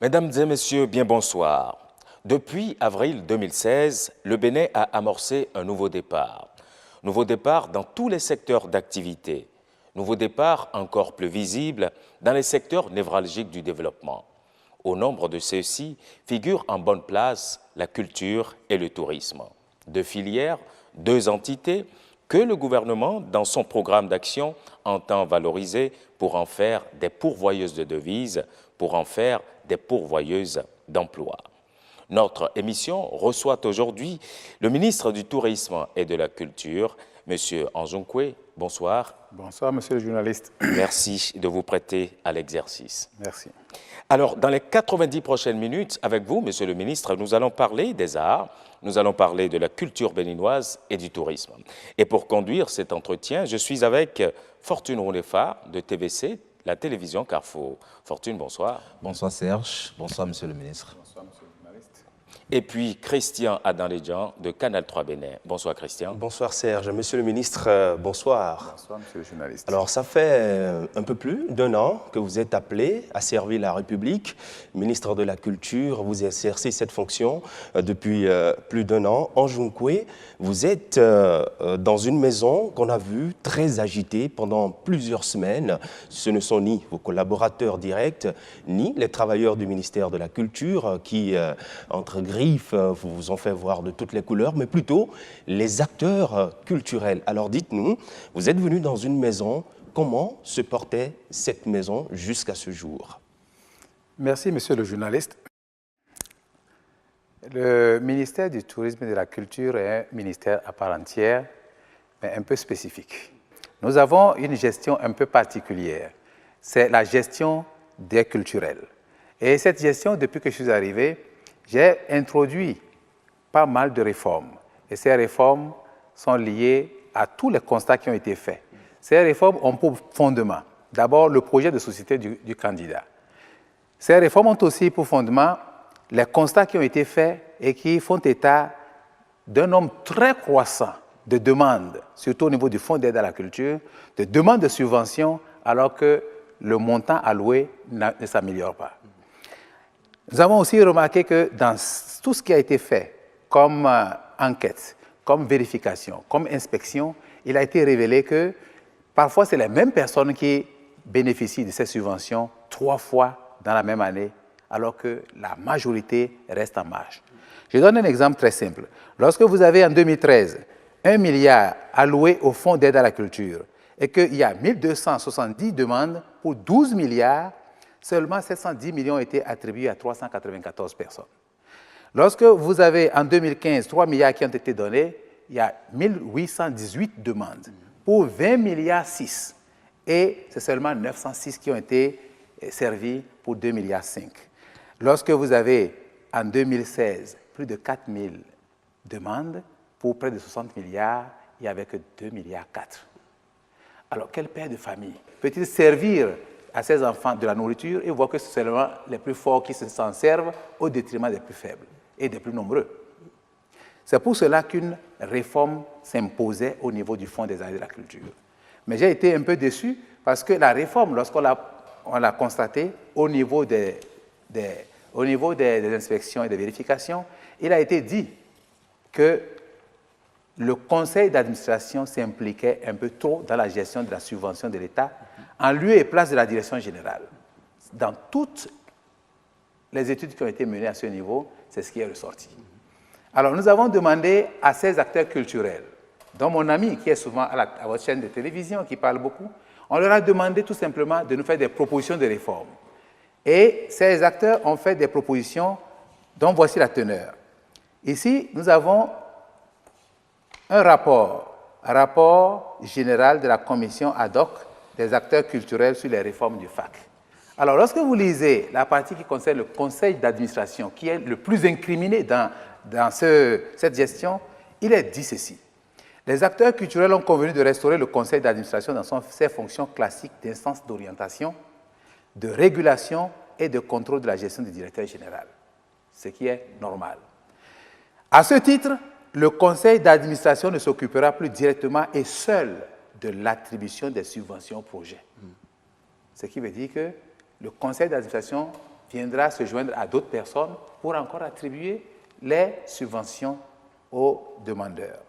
Mesdames et messieurs, bien bonsoir. Depuis avril 2016, le Bénin a amorcé un nouveau départ. Nouveau départ dans tous les secteurs d'activité. Nouveau départ encore plus visible dans les secteurs névralgiques du développement. Au nombre de ceux-ci figurent en bonne place la culture et le tourisme. Deux filières, deux entités que le gouvernement, dans son programme d'action, entend valoriser pour en faire des pourvoyeuses de devises, pour en faire des pourvoyeuses d'emplois. Notre émission reçoit aujourd'hui le ministre du Tourisme et de la Culture, M. Anjoukwe. Bonsoir. Bonsoir, monsieur le journaliste. Merci de vous prêter à l'exercice. Merci. Alors, dans les 90 prochaines minutes, avec vous, monsieur le ministre, nous allons parler des arts, nous allons parler de la culture béninoise et du tourisme. Et pour conduire cet entretien, je suis avec Fortune Roulefa de TVC, la télévision Carrefour. Fortune, bonsoir. Bonsoir Serge, bonsoir monsieur le ministre. Bonsoir, monsieur le journaliste. Et puis Christian Adanledjan de Canal 3 Bénin. Bonsoir Christian. Bonsoir Serge. Monsieur le ministre, bonsoir. Bonsoir, monsieur le journaliste. Alors, ça fait un peu plus d'un an que vous êtes appelé à servir la République. Ministre de la Culture, vous exercez cette fonction depuis plus d'un an. Anjoukwe, vous êtes dans une maison qu'on a vue très agitée pendant plusieurs semaines. Ce ne sont ni vos collaborateurs directs, ni les travailleurs du ministère de la Culture qui, entre griffes, vous ont fait voir de toutes les couleurs, mais plutôt les acteurs culturels. Alors dites-nous, vous êtes venu dans une maison, comment se portait cette maison jusqu'à ce jour? Merci, monsieur le journaliste. Le ministère du Tourisme et de la Culture est un ministère à part entière, mais un peu spécifique. Nous avons une gestion un peu particulière. C'est la gestion des culturels. Et cette gestion, depuis que je suis arrivé, j'ai introduit pas mal de réformes. Et ces réformes sont liées à tous les constats qui ont été faits. Ces réformes ont pour fondement, d'abord, le projet de société du candidat. Ces réformes ont aussi pour fondement les constats qui ont été faits et qui font état d'un nombre très croissant de demandes, surtout au niveau du Fonds d'aide à la culture, de demandes de subventions, alors que le montant alloué ne s'améliore pas. Nous avons aussi remarqué que dans tout ce qui a été fait comme enquête, comme vérification, comme inspection, il a été révélé que parfois c'est les mêmes personnes qui bénéficient de ces subventions 3 fois dans la même année, alors que la majorité reste en marge. Je donne un exemple très simple. Lorsque vous avez en 2013 1 milliard alloué au Fonds d'aide à la culture et qu'il y a 1270 demandes pour 12 milliards, seulement 710 millions ont été attribués à 394 personnes. Lorsque vous avez en 2015 3 milliards qui ont été donnés, il y a 1818 demandes pour 20 milliards 6 et c'est seulement 906 qui ont été servis pour 2 milliards 5. Lorsque vous avez en 2016 plus de 4000 demandes pour près de 60 milliards, il n'y avait que 2 milliards 4. Alors quel père de famille peut-il servir à ses enfants de la nourriture et voir que c'est seulement les plus forts qui s'en servent au détriment des plus faibles et des plus nombreux? C'est pour cela qu'une réforme s'imposait au niveau du Fonds des arts et de la culture. Mais j'ai été un peu déçu parce que la réforme, lorsqu'on l'a constatée au niveau des inspections et des vérifications, il a été dit que le conseil d'administration s'impliquait un peu trop dans la gestion de la subvention de l'État en lieu et place de la direction générale. Dans toutes les études qui ont été menées à ce niveau, c'est ce qui est ressorti. Alors, nous avons demandé à ces acteurs culturels, dont mon ami qui est souvent à votre chaîne de télévision, qui parle beaucoup, on leur a demandé tout simplement de nous faire des propositions de réforme. Et ces acteurs ont fait des propositions dont voici la teneur. Ici, nous avons un rapport général de la commission ad hoc des acteurs culturels sur les réformes du FAC. Alors, lorsque vous lisez la partie qui concerne le conseil d'administration, qui est le plus incriminé dans cette gestion, il est dit ceci. Les acteurs culturels ont convenu de restaurer le conseil d'administration dans ses fonctions classiques d'instance d'orientation, de régulation et de contrôle de la gestion du directeur général, ce qui est normal. À ce titre, le conseil d'administration ne s'occupera plus directement et seul de l'attribution des subventions au projet. Ce qui veut dire que le conseil d'administration viendra se joindre à d'autres personnes pour encore attribuer les subventions aux demandeurs.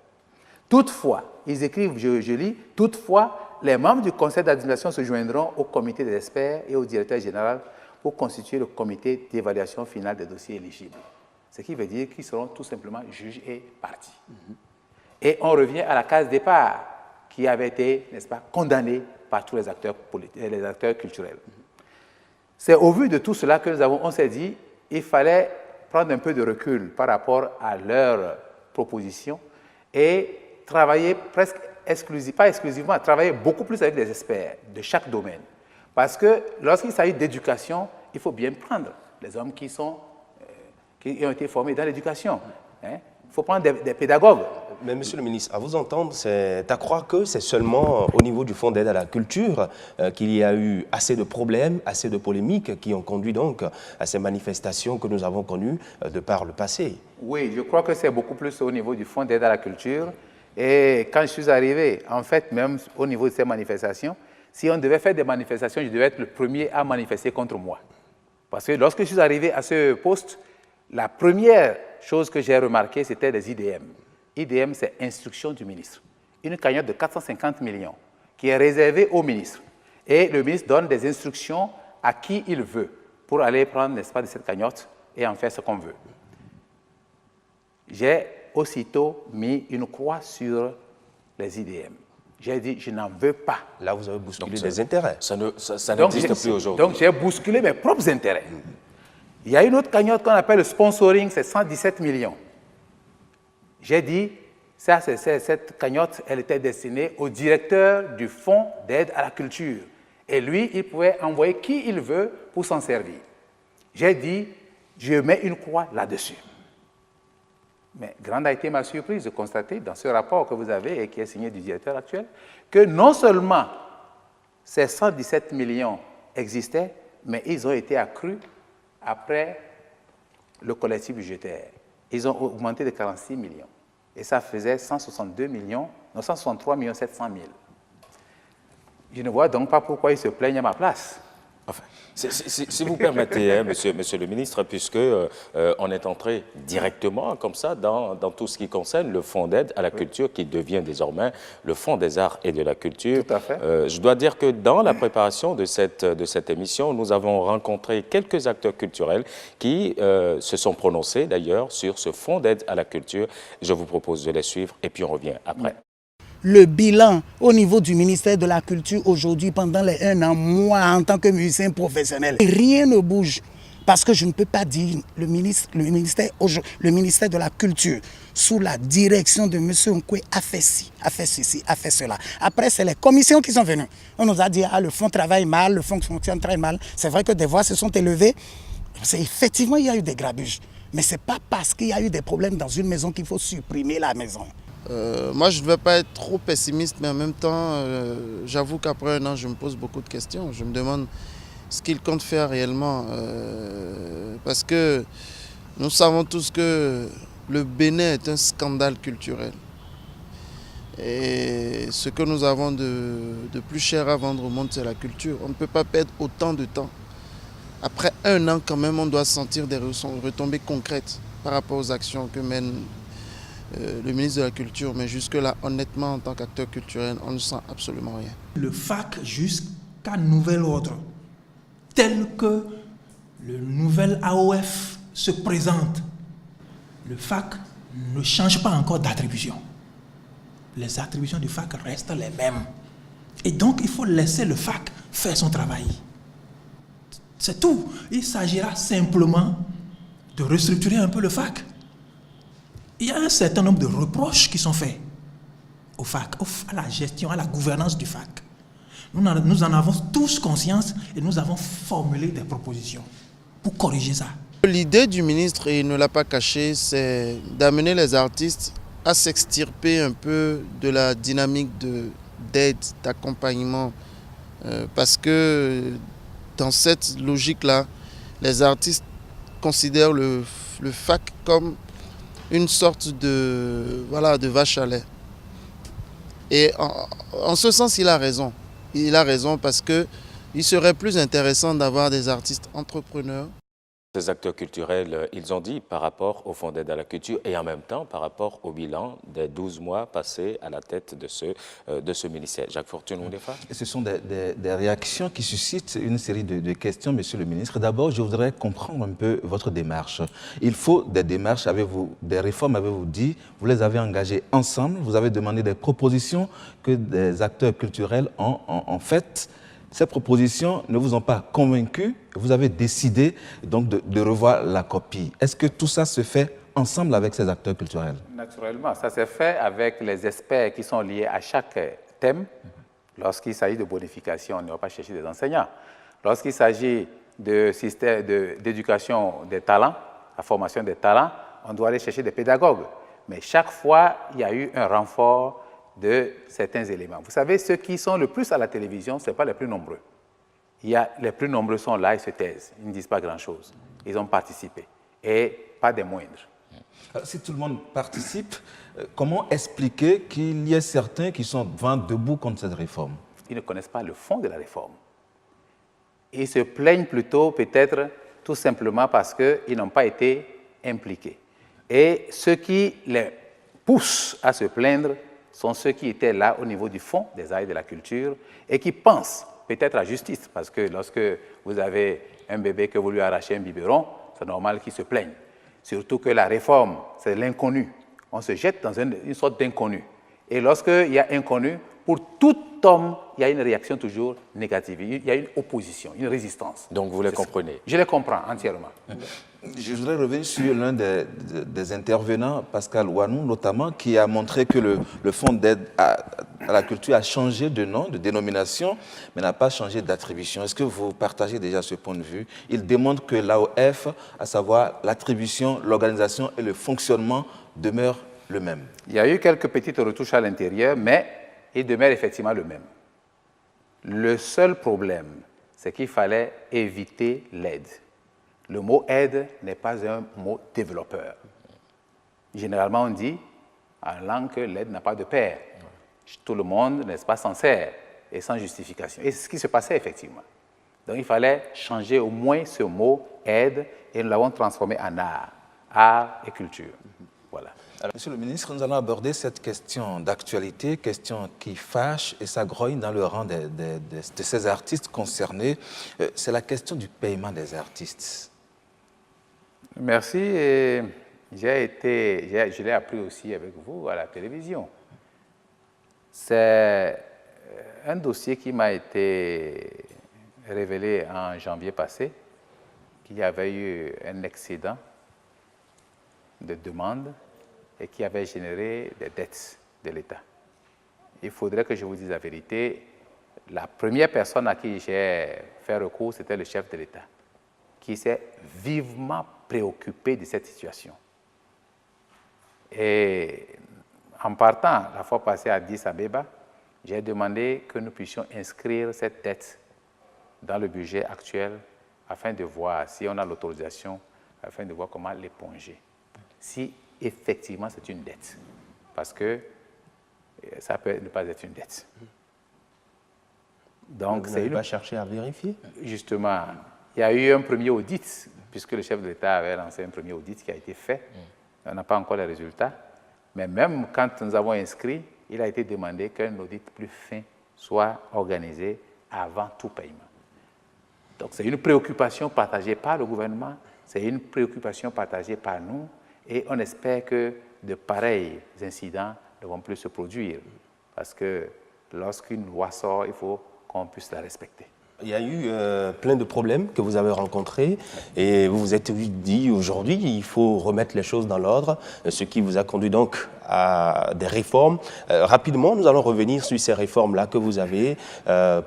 Toutefois, ils écrivent, je lis, toutefois, les membres du conseil d'administration se joindront au comité des experts et au directeur général pour constituer le comité d'évaluation finale des dossiers éligibles. Ce qui veut dire qu'ils seront tout simplement juges et parties. Et on revient à la case départ qui avait été, n'est-ce pas, condamnée par tous les acteurs culturels. C'est au vu de tout cela que on s'est dit qu'il fallait prendre un peu de recul par rapport à leurs propositions et travailler presque pas exclusivement, travailler beaucoup plus avec les experts de chaque domaine. Parce que lorsqu'il s'agit d'éducation, il faut bien prendre les hommes qui ont été formés dans l'éducation. Il faut prendre des pédagogues. Mais monsieur le ministre, à vous entendre, c'est à croire que c'est seulement au niveau du Fonds d'aide à la culture qu'il y a eu assez de problèmes, assez de polémiques qui ont conduit donc à ces manifestations que nous avons connues de par le passé. Oui, je crois que c'est beaucoup plus au niveau du Fonds d'aide à la culture. Et quand je suis arrivé, en fait, même au niveau de ces manifestations, si on devait faire des manifestations, je devais être le premier à manifester contre moi. Parce que lorsque je suis arrivé à ce poste, la première chose que j'ai remarquée, c'était les IDM. IDM, c'est instruction du ministre. Une cagnotte de 450 millions qui est réservée au ministre. Et le ministre donne des instructions à qui il veut pour aller prendre, n'est-ce pas, de cette cagnotte et en faire ce qu'on veut. J'ai aussitôt mis une croix sur les IDM. J'ai dit, je n'en veux pas. Là, vous avez bousculé des intérêts. Ça n'existe plus aujourd'hui. Donc, j'ai bousculé mes propres intérêts. Il y a une autre cagnotte qu'on appelle le sponsoring, c'est 117 millions. J'ai dit, cette cagnotte, elle était destinée au directeur du Fonds d'aide à la culture. Et lui, il pouvait envoyer qui il veut pour s'en servir. J'ai dit, je mets une croix là-dessus. Mais grande a été ma surprise de constater dans ce rapport que vous avez et qui est signé du directeur actuel, que non seulement ces 117 millions existaient, mais ils ont été accrus après le collectif budgétaire. Ils ont augmenté de 46 millions. Et ça faisait 163 700 000. Je ne vois donc pas pourquoi ils se plaignent à ma place. Enfin, si vous permettez, hein, monsieur le ministre, puisque on est entré directement comme ça dans tout ce qui concerne le Fonds d'aide à la culture qui devient désormais le Fonds des arts et de la culture. Tout à fait. Je dois dire que dans la préparation de cette émission, nous avons rencontré quelques acteurs culturels qui se sont prononcés d'ailleurs sur ce Fonds d'aide à la culture. Je vous propose de les suivre et puis on revient après. Le bilan au niveau du ministère de la Culture aujourd'hui, pendant les 1 an, moi, en tant que musicien professionnel, rien ne bouge. Parce que je ne peux pas dire le ministère de la Culture, sous la direction de M. Nkwe, a fait ci, a fait ceci, a fait cela. Après, c'est les commissions qui sont venues. On nous a dit, le fonds travaille mal, le fonds fonctionne très mal. C'est vrai que des voix se sont élevées. Effectivement, il y a eu des grabuges. Mais ce n'est pas parce qu'il y a eu des problèmes dans une maison qu'il faut supprimer la maison. Moi, je ne vais pas être trop pessimiste, mais en même temps, j'avoue qu'après 1 an, je me pose beaucoup de questions. Je me demande ce qu'il compte faire réellement. Parce que nous savons tous que le Bénin est un scandale culturel. Et ce que nous avons de plus cher à vendre au monde, c'est la culture. On ne peut pas perdre autant de temps. Après 1 an, quand même, on doit sentir des retombées concrètes par rapport aux actions que mène le ministre de la Culture, mais jusque-là, honnêtement, en tant qu'acteur culturel, on ne sent absolument rien. Le FAC jusqu'à nouvel ordre, tel que le nouvel AOF se présente, le FAC ne change pas encore d'attribution. Les attributions du FAC restent les mêmes. Et donc, il faut laisser le FAC faire son travail. C'est tout. Il s'agira simplement de restructurer un peu le FAC. Il y a un certain nombre de reproches qui sont faits au FAC, à la gestion, à la gouvernance du FAC. Nous en avons tous conscience et nous avons formulé des propositions pour corriger ça. L'idée du ministre, et il ne l'a pas caché, c'est d'amener les artistes à s'extirper un peu de la dynamique d'aide, d'accompagnement. Parce que dans cette logique-là, les artistes considèrent le FAC comme une sorte de vache à lait. Et en ce sens, il a raison. Il a raison parce qu'il serait plus intéressant d'avoir des artistes entrepreneurs Ces acteurs culturels, ils ont dit par rapport au Fonds d'aide à la culture et en même temps par rapport au bilan des 12 mois passés à la tête de ce ministère. Jacques Fortune Oundefa. Ce sont des réactions qui suscitent une série de questions, Monsieur le ministre. D'abord, je voudrais comprendre un peu votre démarche. Il faut des démarches, avez-vous, des réformes, avez-vous dit, vous les avez engagées ensemble, vous avez demandé des propositions que des acteurs culturels ont faites. Ces propositions ne vous ont pas convaincu, vous avez décidé donc de revoir la copie. Est-ce que tout ça se fait ensemble avec ces acteurs culturels? Naturellement, ça s'est fait avec les experts qui sont liés à chaque thème. Lorsqu'il s'agit de bonification, on ne va pas chercher des enseignants. Lorsqu'il s'agit de système d'éducation des talents, la formation des talents, on doit aller chercher des pédagogues. Mais chaque fois, il y a eu un renfort de certains éléments. Vous savez, ceux qui sont le plus à la télévision, ce n'est pas les plus nombreux. Les plus nombreux sont là, ils se taisent, ils ne disent pas grand-chose. Ils ont participé, et pas des moindres. Alors, si tout le monde participe, comment expliquer qu'il y ait certains qui sont vent debout contre cette réforme? Ils ne connaissent pas le fond de la réforme. Ils se plaignent plutôt, peut-être, tout simplement parce qu'ils n'ont pas été impliqués. Et ceux qui les poussent à se plaindre sont ceux qui étaient là au niveau du fond des arts et de la culture et qui pensent peut-être à justice, parce que lorsque vous avez un bébé que vous lui arrachez un biberon, c'est normal qu'il se plaigne. Surtout que la réforme, c'est l'inconnu. On se jette dans une sorte d'inconnu. Et lorsqu'il y a inconnu, pour tout homme, il y a une réaction toujours négative. Il y a une opposition, une résistance. Donc vous les comprenez? Je les comprends entièrement. Je voudrais revenir sur l'un des intervenants, Pascal Ouanou notamment, qui a montré que le Fonds d'aide à la culture a changé de nom, de dénomination, mais n'a pas changé d'attribution. Est-ce que vous partagez déjà ce point de vue? Il démontre que l'AOF, à savoir l'attribution, l'organisation et le fonctionnement, demeurent le même. Il y a eu quelques petites retouches à l'intérieur, mais il demeure effectivement le même. Le seul problème, c'est qu'il fallait éviter l'aide. Le mot aide n'est pas un mot développeur. Généralement, on dit en langue que l'aide n'a pas de père. Tout le monde, n'est-ce pas, s'en sert et sans justification. Et c'est ce qui se passait effectivement. Donc il fallait changer au moins ce mot aide et nous l'avons transformé en art et culture. Voilà. Alors, Monsieur le ministre, nous allons aborder cette question d'actualité, question qui fâche et s'agrogne dans le rang de ces artistes concernés. C'est la question du paiement des artistes. Merci. Et je l'ai appris aussi avec vous à la télévision. C'est un dossier qui m'a été révélé en janvier passé, qu'il y avait eu un excédent de demandes et qui avait généré des dettes de l'État. Il faudrait que je vous dise la vérité. La première personne à qui j'ai fait recours, c'était le chef de l'État, qui s'est vivement préoccupé de cette situation. Et en partant la fois passée à Addis Abeba, j'ai demandé que nous puissions inscrire cette dette dans le budget actuel afin de voir si on a l'autorisation, afin de voir comment l'éponger. Si effectivement c'est une dette, parce que ça peut ne pas être une dette. Donc, vous n'avez pas cherché à vérifier? Justement, il y a eu un premier audit, puisque le chef de l'État avait lancé un premier audit qui a été fait. On n'a pas encore les résultats. Mais même quand nous avons inscrit, il a été demandé qu'un audit plus fin soit organisé avant tout paiement. Donc c'est une préoccupation partagée par le gouvernement, c'est une préoccupation partagée par nous, et on espère que de pareils incidents ne vont plus se produire, parce que lorsqu'une loi sort, il faut qu'on puisse la respecter. Il y a eu plein de problèmes que vous avez rencontrés et vous vous êtes dit aujourd'hui il faut remettre les choses dans l'ordre, ce qui vous a conduit donc à des réformes. Rapidement, nous allons revenir sur ces réformes-là que vous avez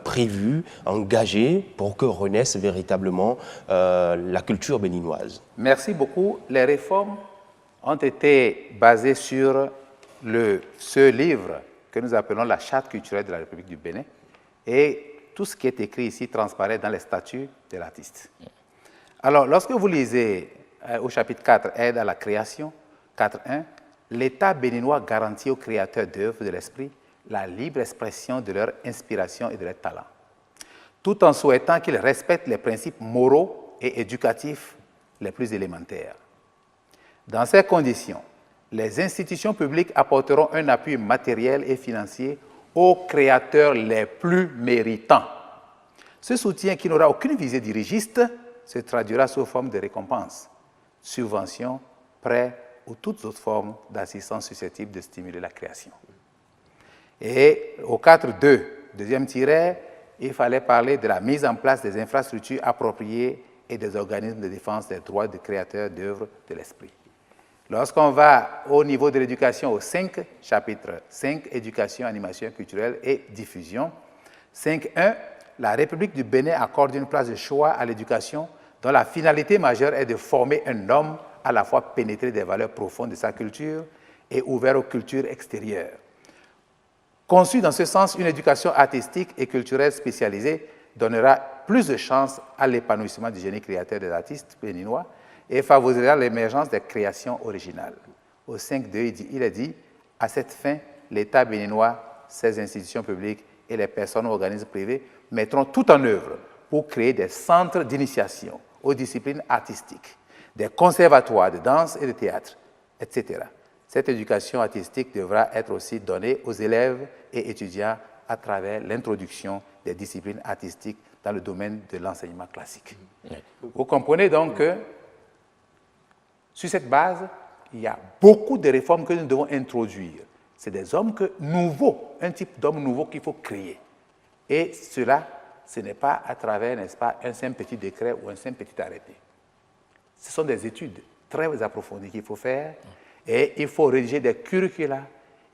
prévues, engagées pour que renaisse véritablement la culture béninoise. Merci beaucoup. Les réformes ont été basées sur ce livre que nous appelons la Charte culturelle de la République du Bénin, et tout ce qui est écrit ici transparaît dans les statuts de l'artiste. Alors, lorsque vous lisez au chapitre 4, Aide à la création, 4.1, l'État béninois garantit aux créateurs d'œuvres de l'esprit la libre expression de leur inspiration et de leur talent, tout en souhaitant qu'ils respectent les principes moraux et éducatifs les plus élémentaires. Dans ces conditions, les institutions publiques apporteront un appui matériel et financier aux créateurs les plus méritants. Ce soutien, qui n'aura aucune visée dirigiste, se traduira sous forme de récompenses, subventions, prêts ou toutes autres formes d'assistance susceptibles de stimuler la création. Et au 4.2, deuxième tiret, il fallait parler de la mise en place des infrastructures appropriées et des organismes de défense des droits des créateurs d'œuvres de l'esprit. Lorsqu'on va au niveau de l'éducation, au 5, chapitre 5, éducation, animation culturelle et diffusion, 5.1, la République du Bénin accorde une place de choix à l'éducation dont la finalité majeure est de former un homme à la fois pénétré des valeurs profondes de sa culture et ouvert aux cultures extérieures. Conçue dans ce sens, une éducation artistique et culturelle spécialisée donnera plus de chances à l'épanouissement du génie créateur des artistes béninois et favorisera l'émergence des créations originales. Au 5.2, il est dit, à cette fin, l'État béninois, ses institutions publiques et les personnes ou organismes privés mettront tout en œuvre pour créer des centres d'initiation aux disciplines artistiques, des conservatoires de danse et de théâtre, etc. Cette éducation artistique devra être aussi donnée aux élèves et étudiants à travers l'introduction des disciplines artistiques dans le domaine de l'enseignement classique. Vous comprenez donc que, sur cette base, il y a beaucoup de réformes que nous devons introduire. C'est des hommes nouveaux, un type d'homme nouveau qu'il faut créer. Et cela, ce n'est pas à travers, n'est-ce pas, un simple petit décret ou un simple petit arrêté. Ce sont des études très approfondies qu'il faut faire et il faut rédiger des curricula,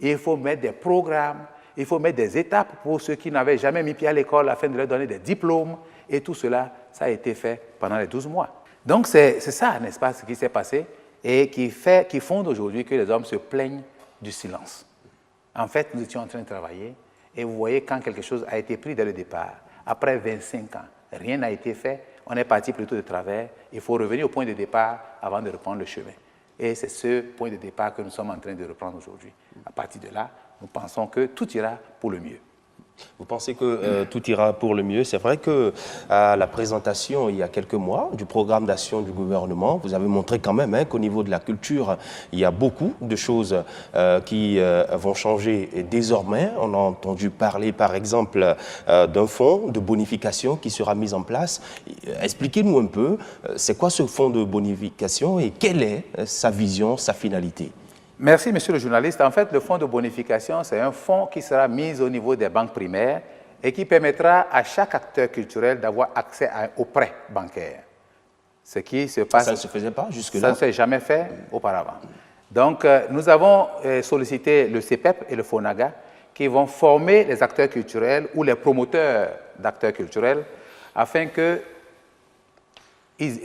il faut mettre des programmes, il faut mettre des étapes pour ceux qui n'avaient jamais mis pied à l'école afin de leur donner des diplômes et tout cela, ça a été fait pendant les 12 mois. Donc c'est ça, n'est-ce pas, ce qui s'est passé et qui fonde aujourd'hui que les hommes se plaignent du silence. En fait, nous étions en train de travailler et vous voyez quand quelque chose a été pris dès le départ, après 25 ans, rien n'a été fait, on est parti plutôt de travers, il faut revenir au point de départ avant de reprendre le chemin. Et c'est ce point de départ que nous sommes en train de reprendre aujourd'hui. À partir de là, nous pensons que tout ira pour le mieux. Vous pensez que tout ira pour le mieux? C'est vrai qu'à la présentation, il y a quelques mois, du programme d'action du gouvernement, vous avez montré quand même qu'au niveau de la culture, il y a beaucoup de choses qui vont changer désormais. On a entendu parler, par exemple, d'un fonds de bonification qui sera mis en place. Expliquez-nous un peu, c'est quoi ce fonds de bonification et quelle est sa vision, sa finalité? Merci, monsieur le journaliste. En fait, le fonds de bonification, c'est un fonds qui sera mis au niveau des banques primaires et qui permettra à chaque acteur culturel d'avoir accès aux prêts bancaires. Ce qui se passe... Ça ne se faisait pas jusque-là? Ça ne s'est jamais fait auparavant. Donc, nous avons sollicité le CEPEP et le FONAGA qui vont former les acteurs culturels ou les promoteurs d'acteurs culturels afin qu'ils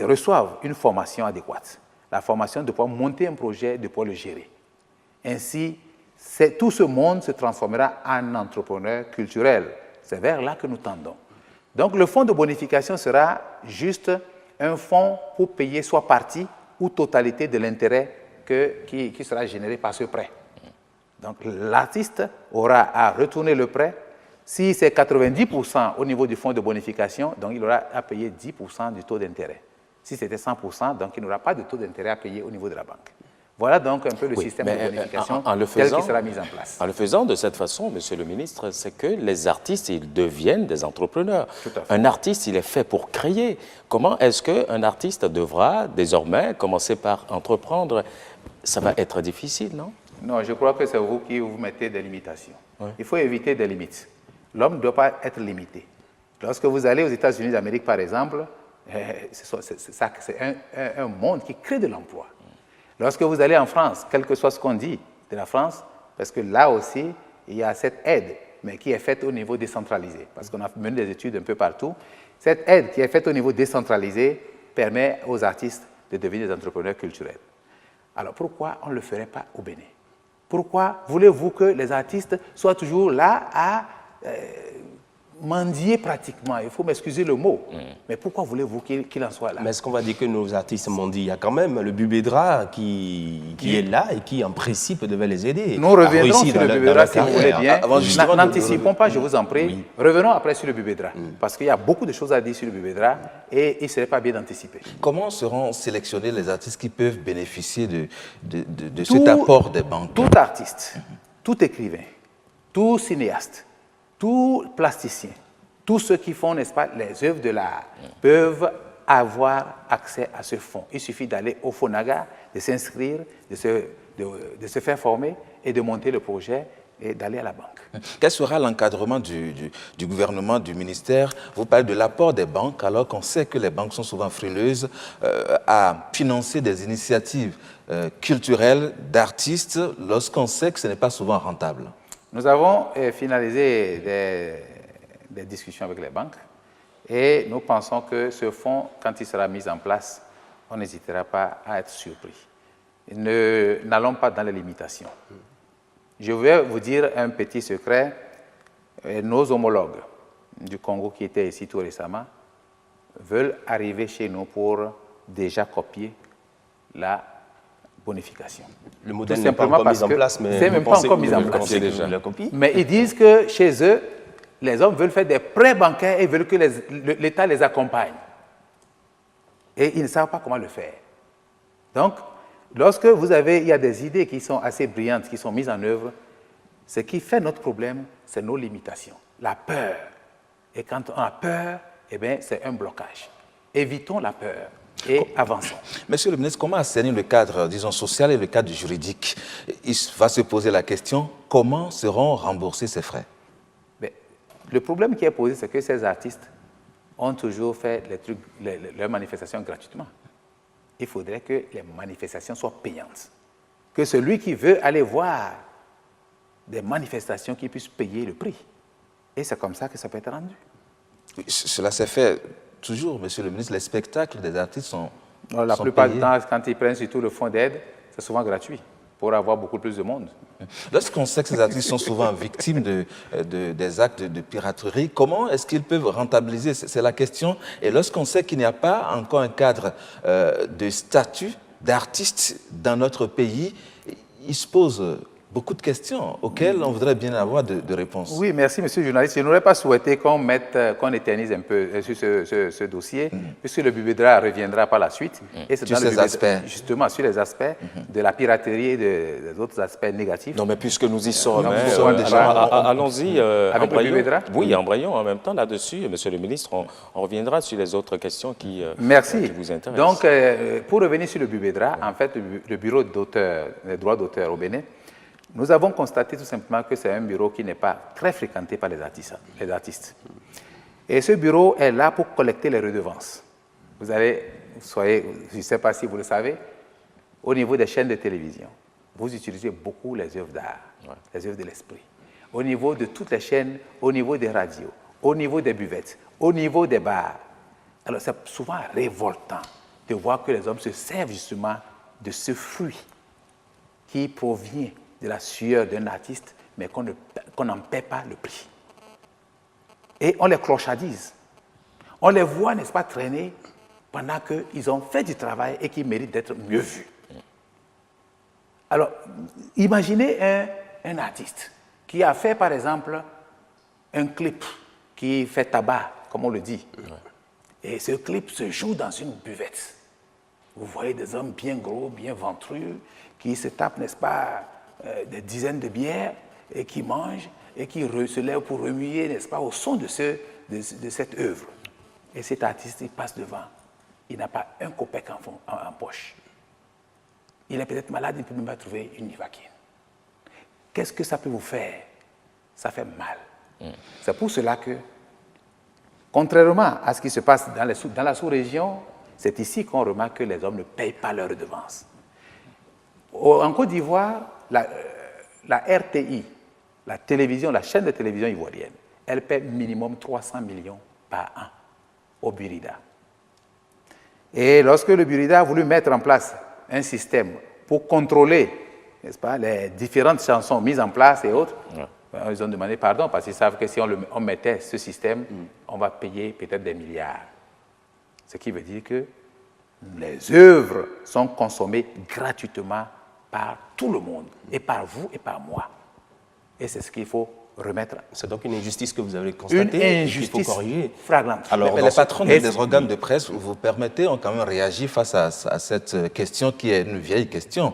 reçoivent une formation adéquate. La formation de pouvoir monter un projet, de pouvoir le gérer. Ainsi, tout ce monde se transformera en entrepreneur culturel. C'est vers là que nous tendons. Donc, le fonds de bonification sera juste un fonds pour payer soit partie ou totalité de l'intérêt qui sera généré par ce prêt. Donc, l'artiste aura à retourner le prêt. Si c'est 90% au niveau du fonds de bonification, donc il aura à payer 10% du taux d'intérêt. Si c'était 100%, donc il n'aura pas de taux d'intérêt à payer au niveau de la banque. Voilà donc un peu le système de bonification tel qu'il sera mis en place. En le faisant de cette façon, monsieur le ministre, c'est que les artistes, ils deviennent des entrepreneurs. Tout à fait. Un artiste, il est fait pour créer. Comment est-ce qu'un artiste devra désormais commencer par entreprendre? Ça va être difficile, non? Non, je crois que c'est vous qui vous mettez des limitations. Oui. Il faut éviter des limites. L'homme ne doit pas être limité. Lorsque vous allez aux États-Unis d'Amérique, par exemple, c'est un monde qui crée de l'emploi. Lorsque vous allez en France, quel que soit ce qu'on dit de la France, parce que là aussi, il y a cette aide, mais qui est faite au niveau décentralisé, parce qu'on a mené des études un peu partout. Cette aide qui est faite au niveau décentralisé permet aux artistes de devenir des entrepreneurs culturels. Alors pourquoi on ne le ferait pas au Bénin? Pourquoi voulez-vous que les artistes soient toujours là à mendier pratiquement, il faut m'excuser le mot. Mais pourquoi voulez-vous qu'il en soit là? Mais est-ce qu'on va dire que nos artistes mendient? Il y a quand même le Bubedra qui est là et qui, en principe, devait les aider. Nous reviendrons sur le Bubedra si vous voulez bien. N'anticipons pas, je vous en prie. Oui. Revenons après sur le Bubedra. Parce qu'il y a beaucoup de choses à dire sur le Bubedra et il ne serait pas bien d'anticiper. Comment seront sélectionnés les artistes qui peuvent bénéficier de cet apport des banques? Tout artiste, tout écrivain, tout cinéaste, tout plasticien, tous ceux qui font, n'est-ce pas, les œuvres de l'art peuvent avoir accès à ce fonds. Il suffit d'aller au FONAGA, de s'inscrire, de se faire former et de monter le projet et d'aller à la banque. Quel sera l'encadrement du gouvernement, du ministère? Vous parlez de l'apport des banques, alors qu'on sait que les banques sont souvent frileuses à financer des initiatives culturelles d'artistes lorsqu'on sait que ce n'est pas souvent rentable. Nous avons finalisé des discussions avec les banques et nous pensons que ce fonds, quand il sera mis en place, on n'hésitera pas à être surpris. N'allons pas dans les limitations. Je vais vous dire un petit secret. Nos homologues du Congo qui étaient ici tout récemment veulent arriver chez nous pour déjà copier la bonification. Le modèle n'est pas encore mis en place, mais c'est même pas encore mis en place. La copie. Mais ils disent que chez eux, les hommes veulent faire des prêts bancaires et veulent que l'État les accompagne. Et ils ne savent pas comment le faire. Donc, lorsque il y a des idées qui sont assez brillantes, qui sont mises en œuvre, ce qui fait notre problème, c'est nos limitations, la peur. Et quand on a peur, eh bien, c'est un blocage. Évitons la peur et avançons. Monsieur le ministre, comment assainir le cadre, disons, social et le cadre juridique? Il va se poser la question, comment seront remboursés ces frais? Mais le problème qui est posé, c'est que ces artistes ont toujours fait leurs manifestations gratuitement. Il faudrait que les manifestations soient payantes. Que celui qui veut aller voir des manifestations qui puisse payer le prix. Et c'est comme ça que ça peut être rendu. Cela s'est fait toujours, monsieur le ministre. Les spectacles des artistes sont La sont plupart payés. du temps, quand ils prennent surtout le fonds d'aide, c'est souvent gratuit pour avoir beaucoup plus de monde. Lorsqu'on sait que ces artistes sont souvent victimes des actes de piraterie, comment est-ce qu'ils peuvent rentabiliser? C'est la question. Et lorsqu'on sait qu'il n'y a pas encore un cadre de statut d'artiste dans notre pays, il se pose beaucoup de questions auxquelles on voudrait bien avoir de réponses. Oui, merci, monsieur le journaliste. Je n'aurais pas souhaité qu'on éternise un peu sur ce dossier, puisque le Bubedra reviendra par la suite. Et c'est Sur dans le ces Bubedra, aspects. justement, sur les aspects de la piraterie et des autres aspects négatifs. Non, mais puisque nous y sommes, Non, hein, nous sommes déjà. allons-y. Avec le Bubedra? Oui, embrayons en même temps là-dessus. Monsieur le ministre, on reviendra sur les autres questions qui vous intéressent. Donc, pour revenir sur le Bubedra, en fait, le bureau des droits d'auteur au Bénin, nous avons constaté tout simplement que c'est un bureau qui n'est pas très fréquenté par les artistes. Et ce bureau est là pour collecter les redevances. Je ne sais pas si vous le savez, au niveau des chaînes de télévision, vous utilisez beaucoup les œuvres d'art, les œuvres de l'esprit. Au niveau de toutes les chaînes, au niveau des radios, au niveau des buvettes, au niveau des bars. Alors c'est souvent révoltant de voir que les hommes se servent justement de ce fruit qui provient de la sueur d'un artiste, mais qu'on n'en paie pas le prix. Et on les clochardise. On les voit, n'est-ce pas, traîner pendant qu'ils ont fait du travail et qu'ils méritent d'être mieux vus. Alors, imaginez un artiste qui a fait, par exemple, un clip qui fait tabac, comme on le dit. Et ce clip se joue dans une buvette. Vous voyez des hommes bien gros, bien ventrus, qui se tapent, n'est-ce pas, des dizaines de bières et qui mangent et qui se lèvent pour remuer, n'est-ce pas, au son de cette œuvre. Et cet artiste, il passe devant. Il n'a pas un copec en poche. Il est peut-être malade, il ne peut même pas trouver une Ivaquine. Qu'est-ce que ça peut vous faire? Ça fait mal. C'est pour cela que, contrairement à ce qui se passe dans la sous-région, c'est ici qu'on remarque que les hommes ne payent pas leurs redevances. En Côte d'Ivoire, la RTI, la chaîne de télévision ivoirienne, elle paie minimum 300 millions par an au Burida. Et lorsque le Burida a voulu mettre en place un système pour contrôler, n'est-ce pas, les différentes chansons mises en place et autres, Ils ont demandé pardon parce qu'ils savent que si on mettait ce système, on va payer peut-être des milliards. Ce qui veut dire que les œuvres sont consommées gratuitement par tout le monde, et par vous et par moi. Et c'est ce qu'il faut remettre. C'est donc une injustice que vous avez constatée Une et qu'il faut injustice corriger. flagrante. Alors, les patrons des organes de presse, vous permettez, ont quand même réagi face à cette question qui est une vieille question.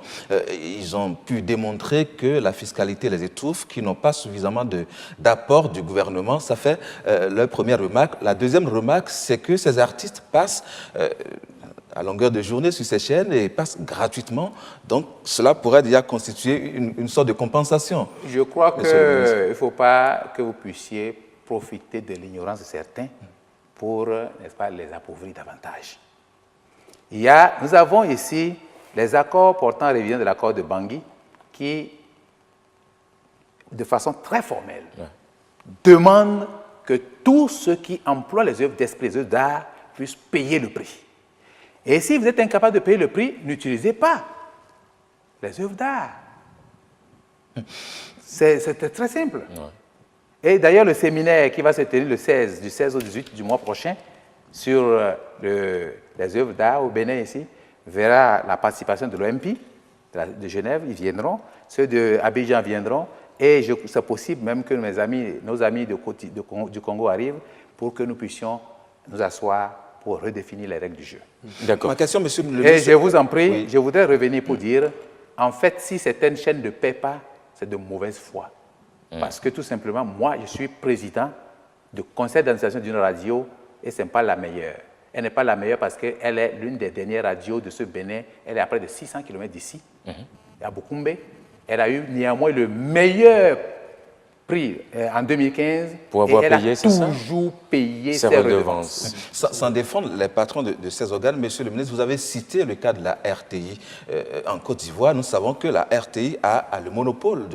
Ils ont pu démontrer que la fiscalité les étouffe, qu'ils n'ont pas suffisamment d'apport du gouvernement. Ça fait leur première remarque. La deuxième remarque, c'est que ces artistes passent à longueur de journée sur ces chaînes et passent gratuitement. Donc, cela pourrait déjà constituer une sorte de compensation. Je crois qu'il ne faut pas que vous puissiez profiter de l'ignorance de certains pour, n'est-ce pas, les appauvrir davantage. Nous avons ici les accords portant révision de l'accord de Bangui qui, de façon très formelle, demandent que tous ceux qui emploient les œuvres d'esprit, les œuvres d'art, puissent payer le prix. Et si vous êtes incapable de payer le prix, n'utilisez pas les œuvres d'art. C'est très simple. Ouais. Et d'ailleurs, le séminaire qui va se tenir du 16 au 18 du mois prochain sur les œuvres d'art au Bénin ici, verra la participation de l'OMP de Genève, ils viendront, ceux d'Abidjan viendront, et c'est possible même que nos amis du Congo arrivent pour que nous puissions nous asseoir pour redéfinir les règles du jeu. D'accord. Ma question, monsieur le ministre... Et je vous en prie, oui. Je voudrais revenir pour dire, en fait, si certaines chaînes ne paient pas, c'est de mauvaise foi. Parce que tout simplement, moi, je suis président du conseil d'administration d'une radio et ce n'est pas la meilleure. Elle n'est pas la meilleure parce qu'elle est l'une des dernières radios de ce Bénin. Elle est à près de 600 km d'ici, à Bukumbe. Elle a eu néanmoins le meilleur prix en 2015 pour avoir et payé, elle a toujours payé ses redevances. Sans défendre les patrons de ces organes, monsieur le ministre, vous avez cité le cas de la RTI. En Côte d'Ivoire, nous savons que la RTI a le monopole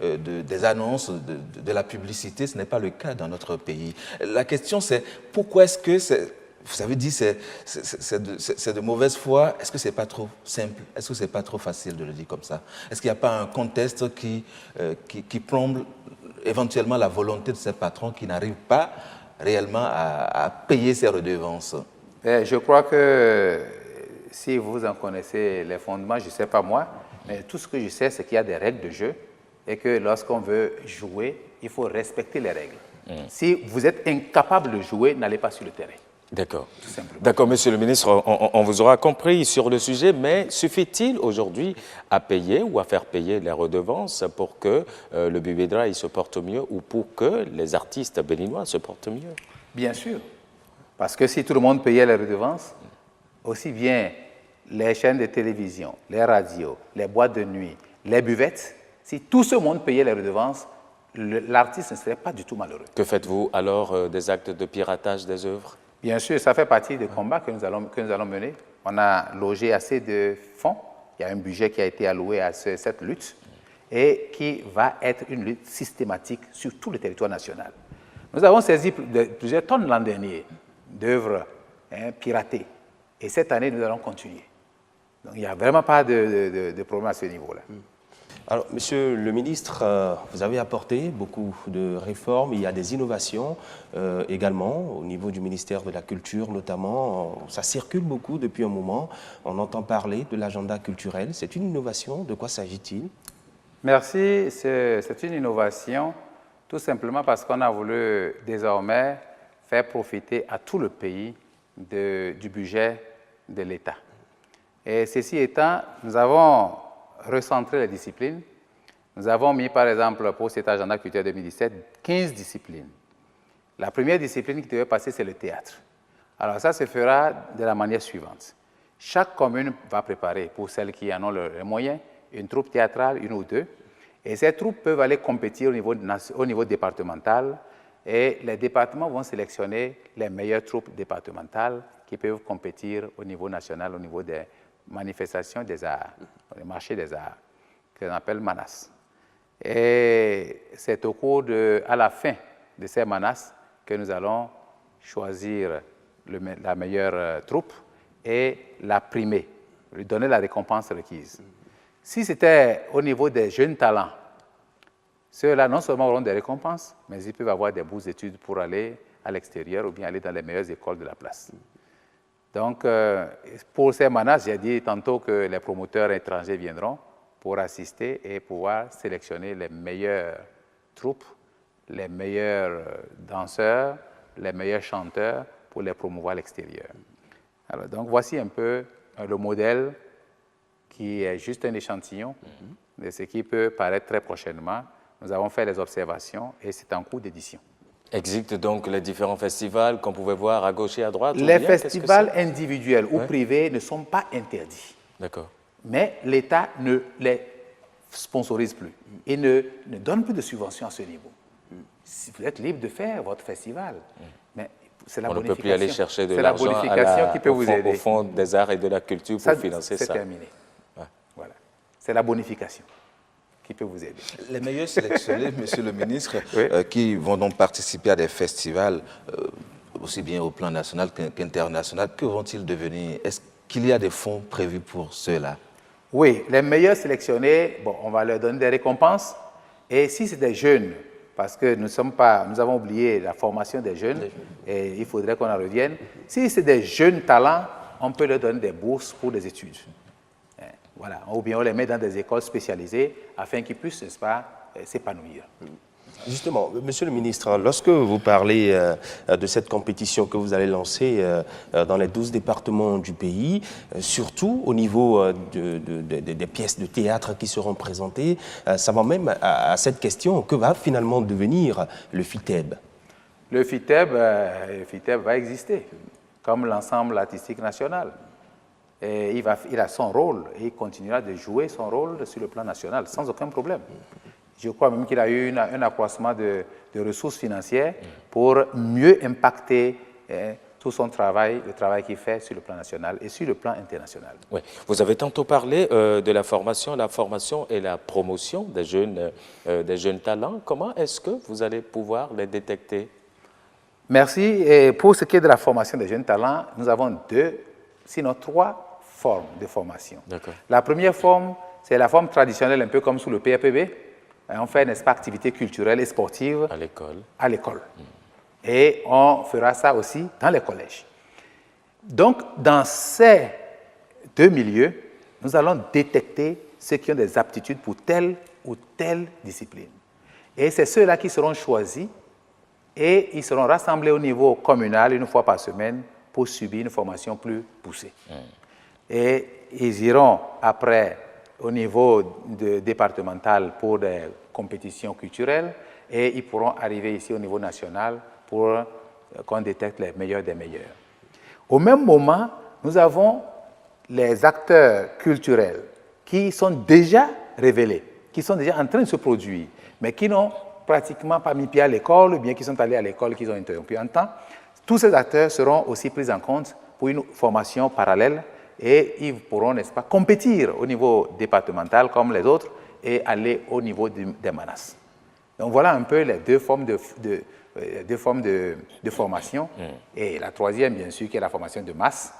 des annonces, de la publicité. Ce n'est pas le cas dans notre pays. La question, c'est pourquoi est-ce que vous avez dit c'est de mauvaise foi. Est-ce que ce n'est pas trop simple? Est-ce que ce n'est pas trop facile de le dire comme ça? Est-ce qu'il n'y a pas un contexte qui plombe éventuellement la volonté de ces patrons qui n'arrivent pas réellement à payer ces redevances? Je crois que si vous en connaissez les fondements, je ne sais pas moi, mais tout ce que je sais, c'est qu'il y a des règles de jeu et que lorsqu'on veut jouer, il faut respecter les règles. Si vous êtes incapable de jouer, n'allez pas sur le terrain. D'accord. D'accord, monsieur le ministre, on vous aura compris sur le sujet, mais suffit-il aujourd'hui à payer ou à faire payer les redevances pour que le Bubedra se porte mieux ou pour que les artistes béninois se portent mieux? Bien sûr, parce que si tout le monde payait les redevances, aussi bien les chaînes de télévision, les radios, les boîtes de nuit, les buvettes, si tout ce monde payait les redevances, l'artiste ne serait pas du tout malheureux. Que faites-vous alors des actes de piratage des œuvres? Bien sûr, ça fait partie des combats que nous allons mener. On a logé assez de fonds. Il y a un budget qui a été alloué à cette lutte et qui va être une lutte systématique sur tout le territoire national. Nous avons saisi plusieurs tonnes l'an dernier d'œuvres piratées. Et cette année, nous allons continuer. Donc, il n'y a vraiment pas de problème à ce niveau-là. Alors, monsieur le ministre, vous avez apporté beaucoup de réformes, il y a des innovations également au niveau du ministère de la Culture notamment. Ça circule beaucoup depuis un moment, on entend parler de l'agenda culturel. C'est une innovation, de quoi s'agit-il? Merci, c'est une innovation tout simplement parce qu'on a voulu désormais faire profiter à tout le pays du budget de l'État. Et ceci étant, nous avons recentrer les disciplines. Nous avons mis, par exemple, pour cet agenda culturel 2017, 15 disciplines. La première discipline qui devait passer, c'est le théâtre. Alors ça se fera de la manière suivante. Chaque commune va préparer, pour celles qui en ont les moyens, une troupe théâtrale, une ou deux. Et ces troupes peuvent aller compétir au niveau départemental. Et les départements vont sélectionner les meilleures troupes départementales qui peuvent compétir au niveau national, au niveau des manifestations des arts, le marché des arts, qu'on appelle Manas. Et c'est à la fin de ces Manas que nous allons choisir la meilleure troupe et la primer, lui donner la récompense requise. Si c'était au niveau des jeunes talents, Ceux-là, non seulement auront des récompenses, mais ils peuvent avoir des bourses d'études pour aller à l'extérieur ou bien aller dans les meilleures écoles de la place. Donc, pour ces manas, j'ai dit tantôt que les promoteurs étrangers viendront pour assister et pouvoir sélectionner les meilleures troupes, les meilleurs danseurs, les meilleurs chanteurs pour les promouvoir à l'extérieur. Alors, donc, voici un peu le modèle qui est juste un échantillon de ce qui peut paraître très prochainement. Nous avons fait des observations et c'est en cours d'édition. Existent donc les différents festivals qu'on pouvait voir à gauche et à droite? Les festivals individuels ou privés ne sont pas interdits. D'accord. Mais l'État ne les sponsorise plus et ne donne plus de subventions à ce niveau. Si vous êtes libre de faire votre festival, mais c'est la bonification. On ne peut plus aller chercher de l'argent l'argent la bonification qui peut vous aider. au Fonds des arts et de la culture pour financer ça. C'est terminé. Ouais. Voilà. C'est la bonification qui peut vous aider. Les meilleurs sélectionnés, Monsieur le ministre, oui. Qui vont donc participer à des festivals, aussi bien au plan national qu'international, que vont-ils devenir? Est-ce qu'il y a des fonds prévus pour ceux-là? Oui, les meilleurs sélectionnés, bon, on va leur donner des récompenses. Et si c'est des jeunes, parce que nous avons oublié la formation des jeunes, et il faudrait qu'on en revienne. Si c'est des jeunes talents, on peut leur donner des bourses pour des études. Voilà. Ou bien on les met dans des écoles spécialisées afin qu'ils puissent, n'est-ce pas, s'épanouir. Justement, Monsieur le ministre, lorsque vous parlez de cette compétition que vous allez lancer dans les 12 départements du pays, surtout au niveau des pièces de théâtre qui seront présentées, ça va même à cette question, que va finalement devenir le FITEB? Le FITEB va exister comme l'ensemble artistique national. Et il a son rôle et il continuera de jouer son rôle sur le plan national sans aucun problème. Je crois même qu'il a eu un accroissement de ressources financières pour mieux impacter tout son travail, le travail qu'il fait sur le plan national et sur le plan international. Oui. Vous avez tantôt parlé de la formation et la promotion des jeunes talents. Comment est-ce que vous allez pouvoir les détecter? Merci. Et pour ce qui est de la formation des jeunes talents, nous avons 2, sinon 3 formes de formation. La première forme, c'est la forme traditionnelle, un peu comme sous le PAPB. On fait, n'est-ce pas, activités culturelles et sportives à l'école. Et on fera ça aussi dans les collèges. Donc, dans ces 2 milieux, nous allons détecter ceux qui ont des aptitudes pour telle ou telle discipline. Et c'est ceux-là qui seront choisis et ils seront rassemblés au niveau communal 1 fois par semaine pour subir une formation plus poussée. Et ils iront après au niveau départemental pour des compétitions culturelles et ils pourront arriver ici au niveau national pour qu'on détecte les meilleurs des meilleurs. Au même moment, nous avons les acteurs culturels qui sont déjà révélés, qui sont déjà en train de se produire, mais qui n'ont pratiquement pas mis pied à l'école ou bien qui sont allés à l'école, qu'ils ont interrompu un temps. Tous ces acteurs seront aussi pris en compte pour une formation parallèle et ils pourront, n'est-ce pas, compétir au niveau départemental comme les autres et aller au niveau des manas. Donc voilà un peu les 2 formes de formation. Et la troisième, bien sûr, qui est la formation de masse,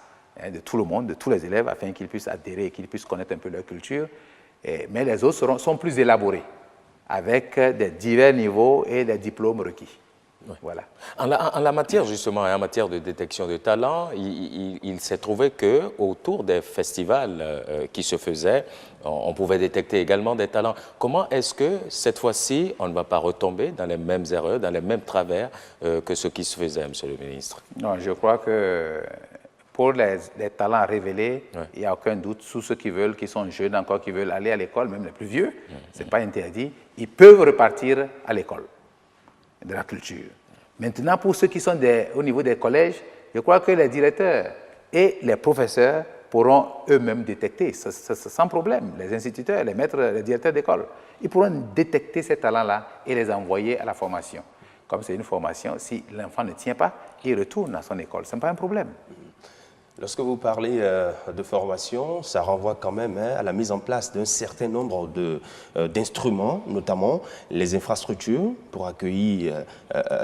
de tout le monde, de tous les élèves, afin qu'ils puissent adhérer, qu'ils puissent connaître un peu leur culture. Mais les autres sont plus élaborés, avec des divers niveaux et des diplômes requis. Voilà. En la matière, justement, en matière de détection de talents, il s'est trouvé qu'autour des festivals qui se faisaient, on pouvait détecter également des talents. Comment est-ce que, cette fois-ci, on ne va pas retomber dans les mêmes erreurs, dans les mêmes travers que ce qui se faisait, Monsieur le ministre? Non, je crois que pour les talents révélés, il n'y a aucun doute, tous ceux qui sont jeunes encore, qui veulent aller à l'école, même les plus vieux, ce n'est pas interdit, ils peuvent repartir à l'école de la culture. Maintenant, pour ceux qui sont au niveau des collèges, je crois que les directeurs et les professeurs pourront eux-mêmes détecter, sans problème, les instituteurs, les maîtres, les directeurs d'école, ils pourront détecter ces talents-là et les envoyer à la formation. Comme c'est une formation, si l'enfant ne tient pas, il retourne à son école. Ce n'est pas un problème. Lorsque vous parlez de formation, ça renvoie quand même à la mise en place d'un certain nombre d'instruments, notamment les infrastructures pour accueillir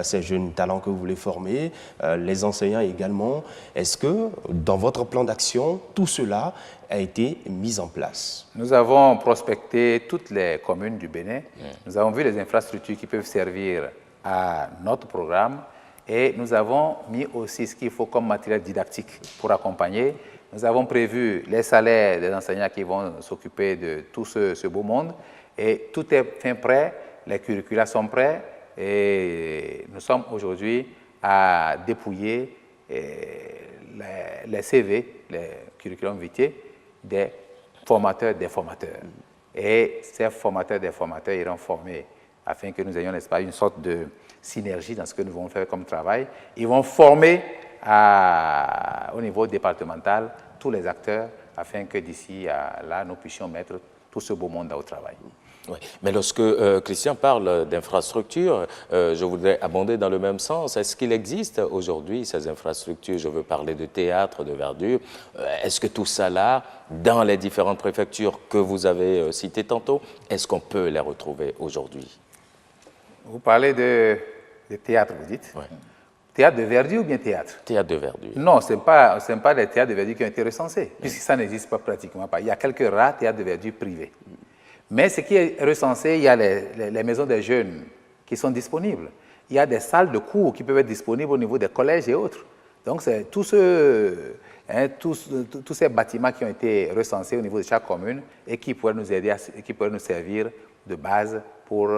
ces jeunes talents que vous voulez former, les enseignants également. Est-ce que dans votre plan d'action, tout cela a été mis en place? Nous avons prospecté toutes les communes du Bénin. Nous avons vu les infrastructures qui peuvent servir à notre programme. Et nous avons mis aussi ce qu'il faut comme matériel didactique pour accompagner. Nous avons prévu les salaires des enseignants qui vont s'occuper de tout ce beau monde. Et tout est fin prêt, les curricula sont prêts. Et nous sommes aujourd'hui à dépouiller les CV, les curriculum vitae, des formateurs des formateurs. Et ces formateurs des formateurs iront former afin que nous ayons, n'est-ce pas, une sorte de synergie dans ce que nous allons faire comme travail. Ils vont former au niveau départemental tous les acteurs afin que d'ici à là, nous puissions mettre tout ce beau monde au travail. Oui. Mais lorsque Christian parle d'infrastructures, je voudrais abonder dans le même sens. Est-ce qu'il existe aujourd'hui ces infrastructures? Je veux parler de théâtre, de verdure. Est-ce que tout ça là, dans les différentes préfectures que vous avez citées tantôt, est-ce qu'on peut les retrouver aujourd'hui? Vous parlez de théâtre, vous dites? Oui. Théâtre de verdure ou bien théâtre? Théâtre de verdure. Non, ce n'est pas des théâtres de verdure qui ont été recensés, puisque ça n'existe pas pratiquement pas. Il y a quelques rares théâtres de verdure privés. Mais ce qui est recensé, il y a les maisons des jeunes qui sont disponibles. Il y a des salles de cours qui peuvent être disponibles au niveau des collèges et autres. Donc, c'est tous ces bâtiments qui ont été recensés au niveau de chaque commune et qui pourraient nous aider, qui pourraient nous servir de base pour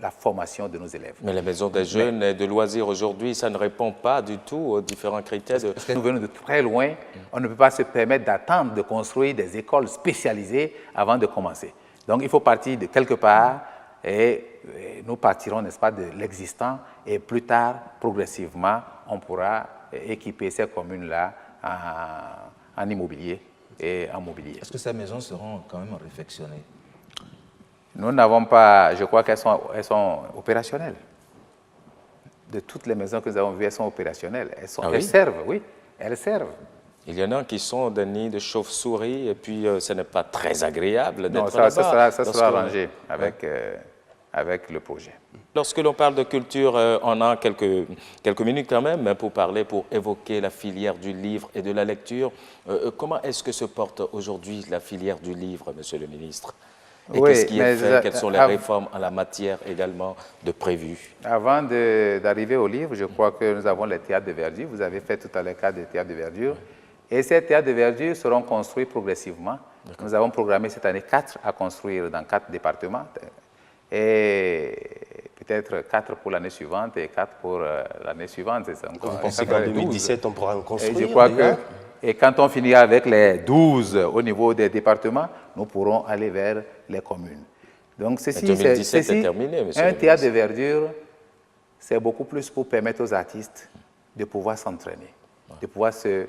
la formation de nos élèves. Mais les maisons des jeunes et de loisirs aujourd'hui, ça ne répond pas du tout aux différents critères. Parce que nous venons de très loin, on ne peut pas se permettre d'attendre de construire des écoles spécialisées avant de commencer. Donc il faut partir de quelque part et nous partirons, n'est-ce pas, de l'existant et plus tard, progressivement, on pourra équiper ces communes-là en immobilier et en mobilier. Est-ce que ces maisons seront quand même réfectionnées? Nous n'avons pas, je crois qu'elles sont opérationnelles. De toutes les maisons que nous avons vues, elles sont opérationnelles. Elles servent, oui, elles servent. Il y en a qui sont des nids de chauves-souris et puis ce n'est pas très agréable d'être là-bas. Non, ça sera arrangé avec le projet. Lorsque l'on parle de culture, on a quelques minutes quand même pour évoquer la filière du livre et de la lecture. Comment est-ce que se porte aujourd'hui la filière du livre, Monsieur le ministre? Et qu'est-ce qui est fait? Quelles sont les réformes en la matière également de prévues? Avant d'arriver au livre, je crois que nous avons les théâtres de verdure. Vous avez fait tout à l'heure cas des théâtres de verdure. Et ces théâtres de verdure seront construits progressivement. Nous avons programmé cette année 4 à construire dans 4 départements. Et peut-être 4 pour l'année suivante et 4 pour l'année suivante. Vous pensez qu'en 2017, on pourra en construire? Et je crois et quand on finira avec les 12 au niveau des départements, nous pourrons aller vers les communes. Donc ceci, 2017 est terminé, monsieur un théâtre de verdure, c'est beaucoup plus pour permettre aux artistes de pouvoir s'entraîner, de pouvoir se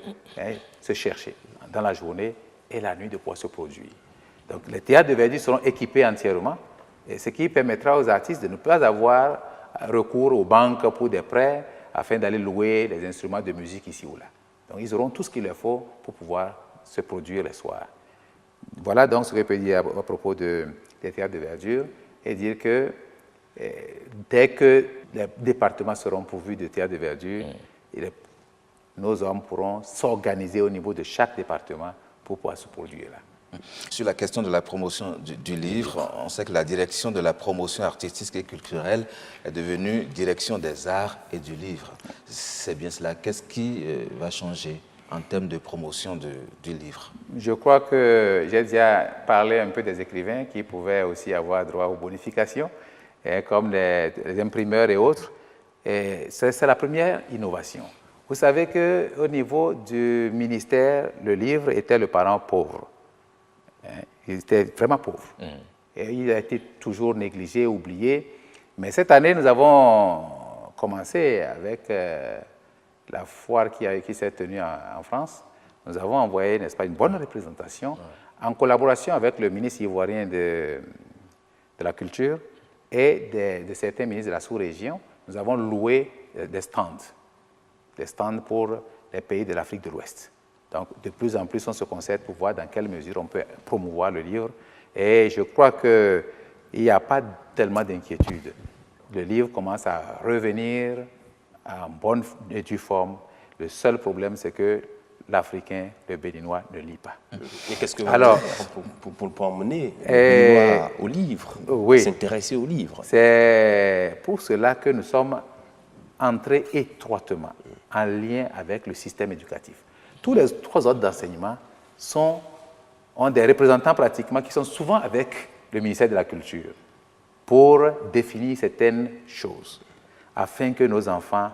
chercher dans la journée et la nuit, de pouvoir se produire. Donc les théâtres de verdure seront équipés entièrement, et ce qui permettra aux artistes de ne pas avoir recours aux banques pour des prêts afin d'aller louer les instruments de musique ici ou là. Donc ils auront tout ce qu'il leur faut pour pouvoir se produire les soirs. Voilà donc ce que je peux dire à propos des théâtres de verdure et dire que dès que les départements seront pourvus de théâtres de verdure, nos hommes pourront s'organiser au niveau de chaque département pour pouvoir se produire là. Sur la question de la promotion du livre, on sait que la direction de la promotion artistique et culturelle est devenue direction des arts et du livre. C'est bien cela. Qu'est-ce qui va changer en termes de promotion du livre? Je crois que j'ai déjà parlé un peu des écrivains qui pouvaient aussi avoir droit aux bonifications, comme les imprimeurs et autres. C'est la première innovation. Vous savez qu'au niveau du ministère, le livre était le parent pauvre. Il était vraiment pauvre. Et il a été toujours négligé, oublié. Mais cette année, nous avons commencé avec la foire qui s'est tenue en France. Nous avons envoyé, n'est-ce pas, une bonne représentation en collaboration avec le ministre ivoirien de la Culture et de certains ministres de la sous-région. Nous avons loué des stands pour les pays de l'Afrique de l'Ouest. Donc, de plus en plus, on se concerte pour voir dans quelle mesure on peut promouvoir le livre. Et je crois qu'il n'y a pas tellement d'inquiétude. Le livre commence à revenir en bonne et due forme. Le seul problème, c'est que l'Africain, le Béninois, ne lit pas. Et qu'est-ce que vous Alors, pour emmener le Béninois au livre, oui, s'intéresser au livre? C'est pour cela que nous sommes entrés étroitement en lien avec le système éducatif. Tous les 3 ordres d'enseignement ont des représentants pratiquement qui sont souvent avec le ministère de la Culture pour définir certaines choses, afin que nos enfants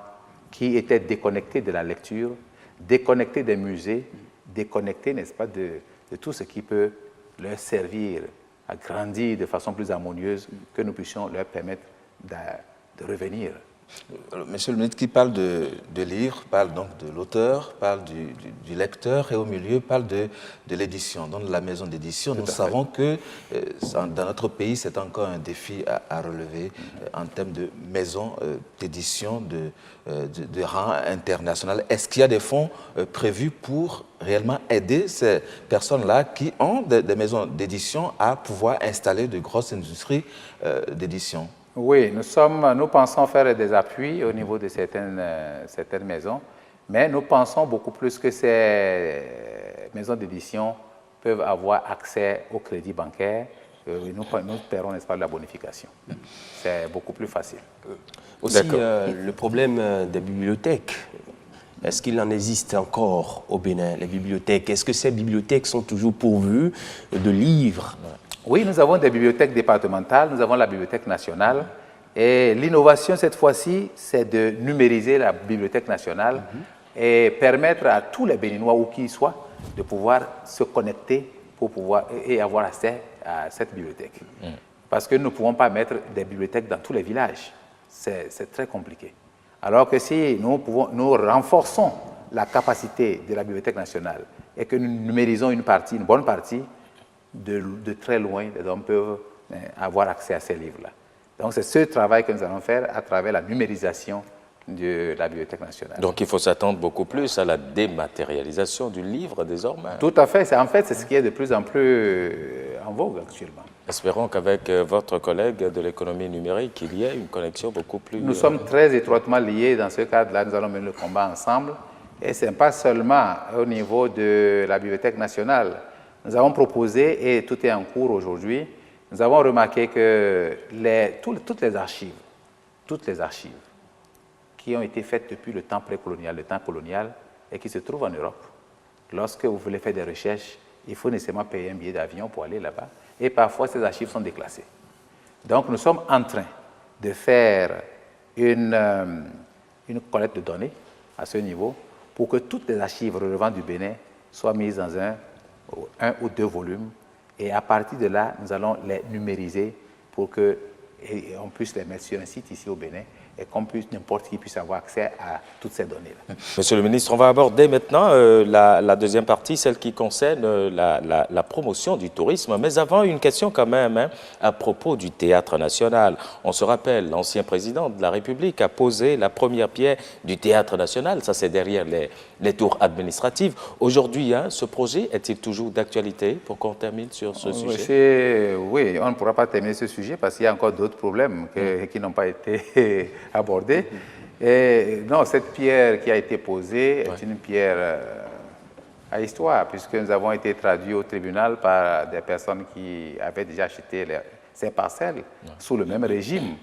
qui étaient déconnectés de la lecture, déconnectés des musées, déconnectés, n'est-ce pas, de tout ce qui peut leur servir à grandir de façon plus harmonieuse, que nous puissions leur permettre de revenir. Monsieur le ministre, qui parle de livre, parle donc de l'auteur, parle du lecteur, et au milieu parle de l'édition, donc de la maison d'édition. Nous savons que dans notre pays, c'est encore un défi à relever en termes de maison d'édition de rang international. Est-ce qu'il y a des fonds prévus pour réellement aider ces personnes-là qui ont des maisons d'édition à pouvoir installer de grosses industries d'édition? Oui, nous pensons faire des appuis au niveau de certaines maisons, mais nous pensons beaucoup plus que ces maisons d'édition peuvent avoir accès au crédit bancaire. Nous paierons, n'est-ce pas, la bonification. C'est beaucoup plus facile. Aussi, le problème des bibliothèques. Est-ce qu'il en existe encore au Bénin, les bibliothèques? Est-ce que ces bibliothèques sont toujours pourvues de livres? Oui, nous avons des bibliothèques départementales, nous avons la Bibliothèque nationale. Et l'innovation, cette fois-ci, c'est de numériser la Bibliothèque nationale et permettre à tous les Béninois, où qu'ils soient, de pouvoir se connecter pour pouvoir, et avoir accès à cette bibliothèque. Parce que nous ne pouvons pas mettre des bibliothèques dans tous les villages. C'est très compliqué. Alors que si nous renforçons la capacité de la Bibliothèque nationale et que nous numérisons une bonne partie, de très loin, les hommes peuvent avoir accès à ces livres-là. Donc, c'est ce travail que nous allons faire à travers la numérisation de la Bibliothèque nationale. Donc, il faut s'attendre beaucoup plus à la dématérialisation du livre désormais. Tout à fait. En fait, c'est ce qui est de plus en plus en vogue actuellement. Espérons qu'avec votre collègue de l'économie numérique, il y ait une connexion beaucoup plus... Nous sommes très étroitement liés dans ce cadre-là. Nous allons mener le combat ensemble. Et ce n'est pas seulement au niveau de la Bibliothèque nationale. Nous avons proposé, et tout est en cours aujourd'hui, nous avons remarqué que toutes les archives qui ont été faites depuis le temps précolonial, le temps colonial, et qui se trouvent en Europe, lorsque vous voulez faire des recherches, il faut nécessairement payer un billet d'avion pour aller là-bas, et parfois ces archives sont déclassées. Donc nous sommes en train de faire une collecte de données à ce niveau pour que toutes les archives relevant du Bénin soient mises dans un ou 2 volumes, et à partir de là, nous allons les numériser pour qu'on puisse les mettre sur un site ici au Bénin et n'importe qui puisse avoir accès à toutes ces données-là. Monsieur le ministre, on va aborder maintenant la deuxième partie, celle qui concerne la promotion du tourisme. Mais avant, une question quand même à propos du Théâtre national. On se rappelle, l'ancien président de la République a posé la première pierre du Théâtre national. Ça, c'est derrière les tours administratives. Aujourd'hui, ce projet est-il toujours d'actualité pour qu'on termine sur ce sujet? Oui, on ne pourra pas terminer ce sujet parce qu'il y a encore d'autres problèmes qui n'ont pas été abordés. Et non, cette pierre qui a été posée est une pierre à histoire, puisque nous avons été traduits au tribunal par des personnes qui avaient déjà acheté ces parcelles sous le même régime.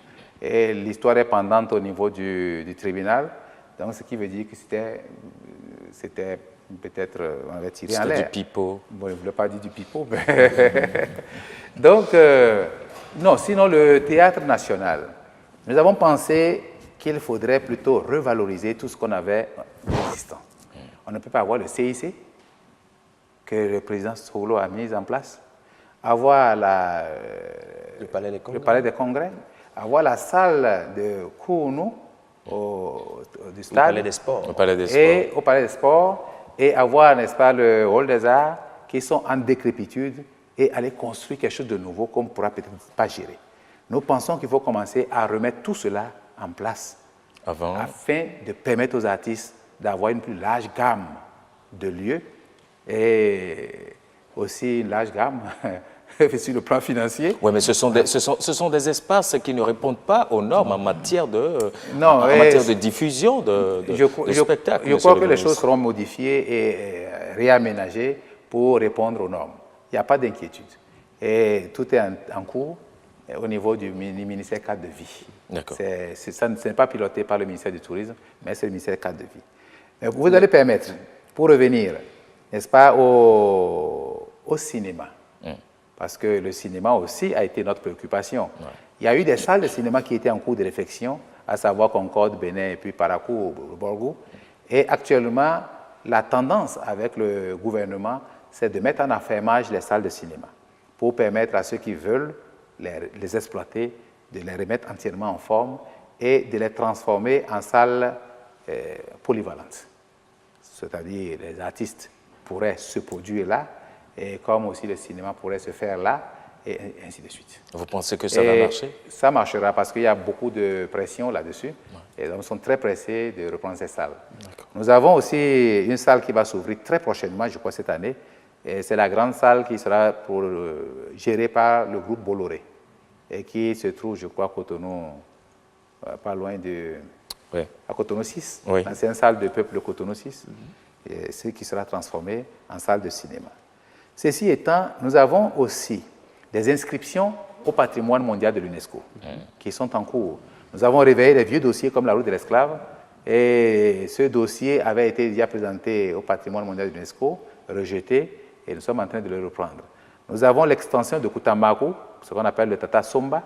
Et l'histoire est pendante au niveau du tribunal. Donc, ce qui veut dire que c'était peut-être, on avait tiré en l'air. C'était du pipeau. Bon, je ne voulais pas dire du pipeau, mais... Donc, non, sinon le Théâtre national, nous avons pensé qu'il faudrait plutôt revaloriser tout ce qu'on avait existant. On ne peut pas avoir le CIC que le président Solo a mis en place, avoir le palais des congrès, avoir la salle de Kounou du stade, au palais des sports. Et au palais des sports, et avoir, n'est-ce pas, le hall des arts qui sont en décrépitude et aller construire quelque chose de nouveau qu'on ne pourra peut-être pas gérer. Nous pensons qu'il faut commencer à remettre tout cela en place afin de permettre aux artistes d'avoir une plus large gamme de lieux et aussi une large gamme sur le plan financier. Oui, mais ce sont des espaces qui ne répondent pas aux normes en matière de, Non, en matière de diffusion de spectacles. Je crois que les choses seront modifiées et réaménagées pour répondre aux normes. Il n'y a pas d'inquiétude. Et tout est en cours au niveau du ministère cadre de vie. D'accord. Ce n'est pas piloté par le ministère du Tourisme, mais c'est le ministère cadre de vie. Mais vous allez permettre, pour revenir, n'est-ce pas, au cinéma. Parce que le cinéma aussi a été notre préoccupation. Ouais. Il y a eu des salles de cinéma qui étaient en cours de réflexion, à savoir Concorde, Bénin et puis Parakou, Borgou. Et actuellement, la tendance avec le gouvernement, c'est de mettre en affermage les salles de cinéma pour permettre à ceux qui veulent les exploiter, de les remettre entièrement en forme et de les transformer en salles polyvalentes. C'est-à-dire les artistes pourraient se produire là, et comme aussi le cinéma pourrait se faire là, et ainsi de suite. Vous pensez que ça va marcher? Ça marchera parce qu'il y a beaucoup de pression là-dessus, et donc ils sont très pressés de reprendre ces salles. Nous avons aussi une salle qui va s'ouvrir très prochainement, je crois cette année, et c'est la grande salle qui sera gérée par le groupe Bolloré, et qui se trouve, je crois, à Cotonou, pas loin de... Oui. À Cotonou 6, oui. L'ancienne salle de peuple de Cotonou 6, et ce qui sera transformé en salle de cinéma. Ceci étant, nous avons aussi des inscriptions au patrimoine mondial de l'UNESCO qui sont en cours. Nous avons réveillé des vieux dossiers comme la route de l'esclave et ce dossier avait été déjà présenté au patrimoine mondial de l'UNESCO, rejeté, et nous sommes en train de le reprendre. Nous avons l'extension de Kutamaku, ce qu'on appelle le Tata Somba,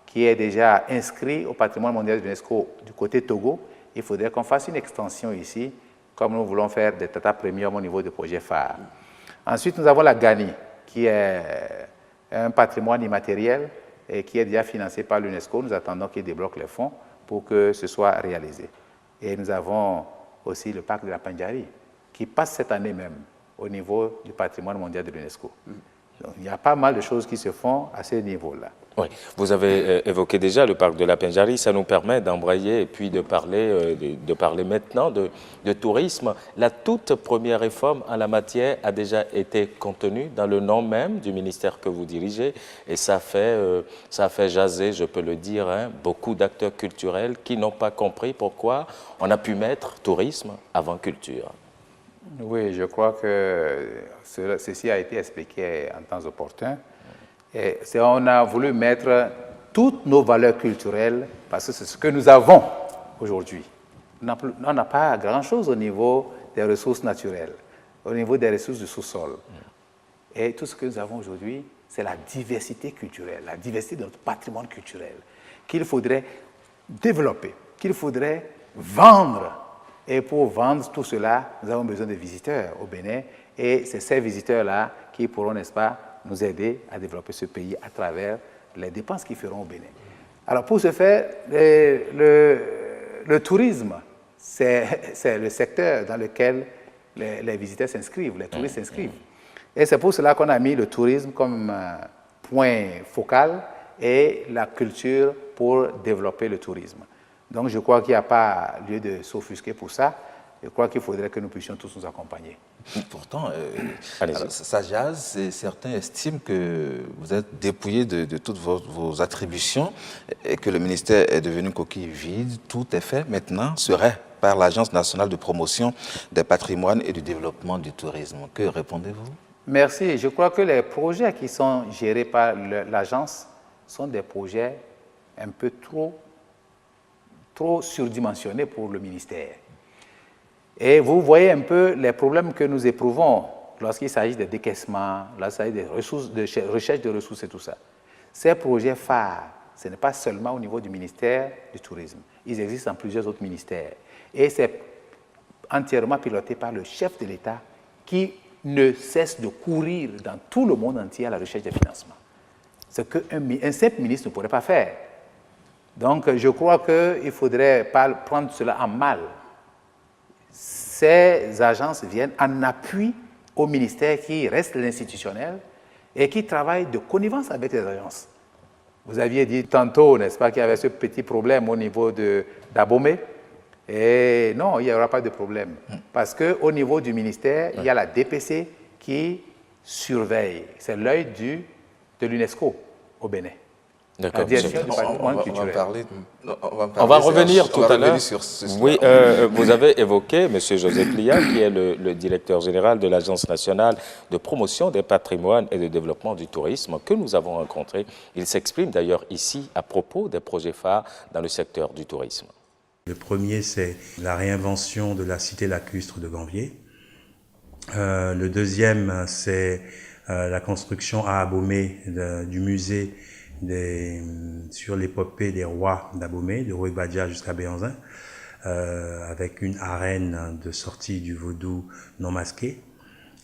qui est déjà inscrit au patrimoine mondial de l'UNESCO du côté Togo. Il faudrait qu'on fasse une extension ici, comme nous voulons faire des Tata Premium au niveau des projets phares. Ensuite, nous avons la Gani, qui est un patrimoine immatériel et qui est déjà financé par l'UNESCO. Nous attendons qu'il débloque les fonds pour que ce soit réalisé. Et nous avons aussi le parc de la Pandjari, qui passe cette année même au niveau du patrimoine mondial de l'UNESCO. Donc, il y a pas mal de choses qui se font à ce niveau-là. Oui, vous avez évoqué déjà le parc de la Pandjari, ça nous permet d'embrayer et puis de parler maintenant de tourisme. La toute première réforme en la matière a déjà été contenue dans le nom même du ministère que vous dirigez et ça fait jaser, je peux le dire, beaucoup d'acteurs culturels qui n'ont pas compris pourquoi on a pu mettre tourisme avant culture. Oui, je crois que ceci a été expliqué en temps opportun. Et on a voulu mettre toutes nos valeurs culturelles, parce que c'est ce que nous avons aujourd'hui. On n'a pas grand-chose au niveau des ressources naturelles, au niveau des ressources du sous-sol. Et tout ce que nous avons aujourd'hui, c'est la diversité culturelle, la diversité de notre patrimoine culturel, qu'il faudrait développer, qu'il faudrait vendre. Et pour vendre tout cela, nous avons besoin de visiteurs au Bénin. Et c'est ces visiteurs-là qui pourront, n'est-ce pas, nous aider à développer ce pays à travers les dépenses qu'ils feront au Bénin. Alors pour ce faire, le tourisme, c'est le secteur dans lequel les visiteurs s'inscrivent, les touristes s'inscrivent. Et c'est pour cela qu'on a mis le tourisme comme point focal et la culture pour développer le tourisme. Donc je crois qu'il n'y a pas lieu de s'offusquer pour ça. Je crois qu'il faudrait que nous puissions tous nous accompagner. Pourtant, ça jase et certains estiment que vous êtes dépouillé de toutes vos attributions et que le ministère est devenu coquille vide. Tout est fait maintenant, serait par l'Agence nationale de promotion des patrimoines et du développement du tourisme. Que répondez-vous? Merci. Je crois que les projets qui sont gérés par l'agence sont des projets un peu trop surdimensionnés pour le ministère. Et vous voyez un peu les problèmes que nous éprouvons lorsqu'il s'agit de décaissement, lorsqu'il s'agit de ressources, de recherche de ressources et tout ça. Ces projets phares, ce n'est pas seulement au niveau du ministère du Tourisme. Ils existent dans plusieurs autres ministères. Et c'est entièrement piloté par le chef de l'État qui ne cesse de courir dans tout le monde entier à la recherche des financements. Ce qu'un simple ministre ne pourrait pas faire. Donc, je crois qu'il ne faudrait pas prendre cela en mal. Ces agences viennent en appui au ministère qui reste l'institutionnel et qui travaille de connivence avec les agences. Vous aviez dit tantôt, n'est-ce pas, qu'il y avait ce petit problème au niveau d'Abomey. Et non, il n'y aura pas de problème. Parce qu'au niveau du ministère, il y a la DPC qui surveille. C'est l'œil de l'UNESCO au Bénin. D'accord. La direction du patrimoine culturel. On va revenir tout à l'heure. Sur ce Oui, vous avez évoqué M. José Plia, qui est le directeur général de l'Agence nationale de promotion des patrimoines et de développement du tourisme, que nous avons rencontré. Il s'exprime d'ailleurs ici à propos des projets phares dans le secteur du tourisme. Le premier, c'est la réinvention de la cité lacustre de Ganvier. Le deuxième, c'est la construction à Abomey du musée sur l'épopée des rois d'Abomey, de Roué-Badia jusqu'à Béhanzin, avec une arène de sortie du vaudou non masqué.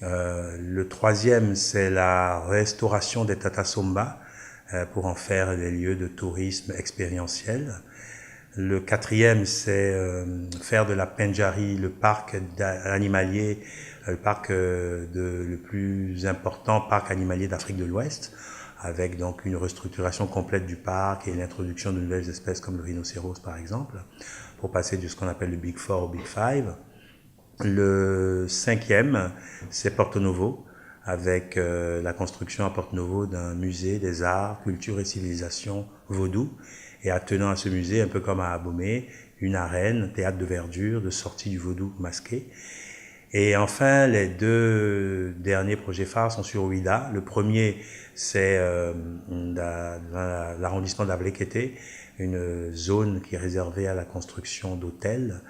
Le troisième, c'est la restauration des Tata Somba pour en faire des lieux de tourisme expérientiel. Le quatrième, c'est faire de la Pendjari le parc animalier, le parc le plus important parc animalier d'Afrique de l'Ouest, avec donc une restructuration complète du parc et l'introduction de nouvelles espèces comme le rhinocéros par exemple, pour passer de ce qu'on appelle le Big Four au Big Five. Le cinquième, c'est Porto Novo, avec la construction à Porto Novo d'un musée des arts, culture et civilisation vaudou, et attenant à ce musée, un peu comme à Abomey, une arène, théâtre de verdure, de sortie du vaudou masqué. Et enfin, les deux derniers projets phares sont sur Ouida. Le premier, c'est l'arrondissement d'Avlekété, une zone qui est réservée à la construction d'hôtels,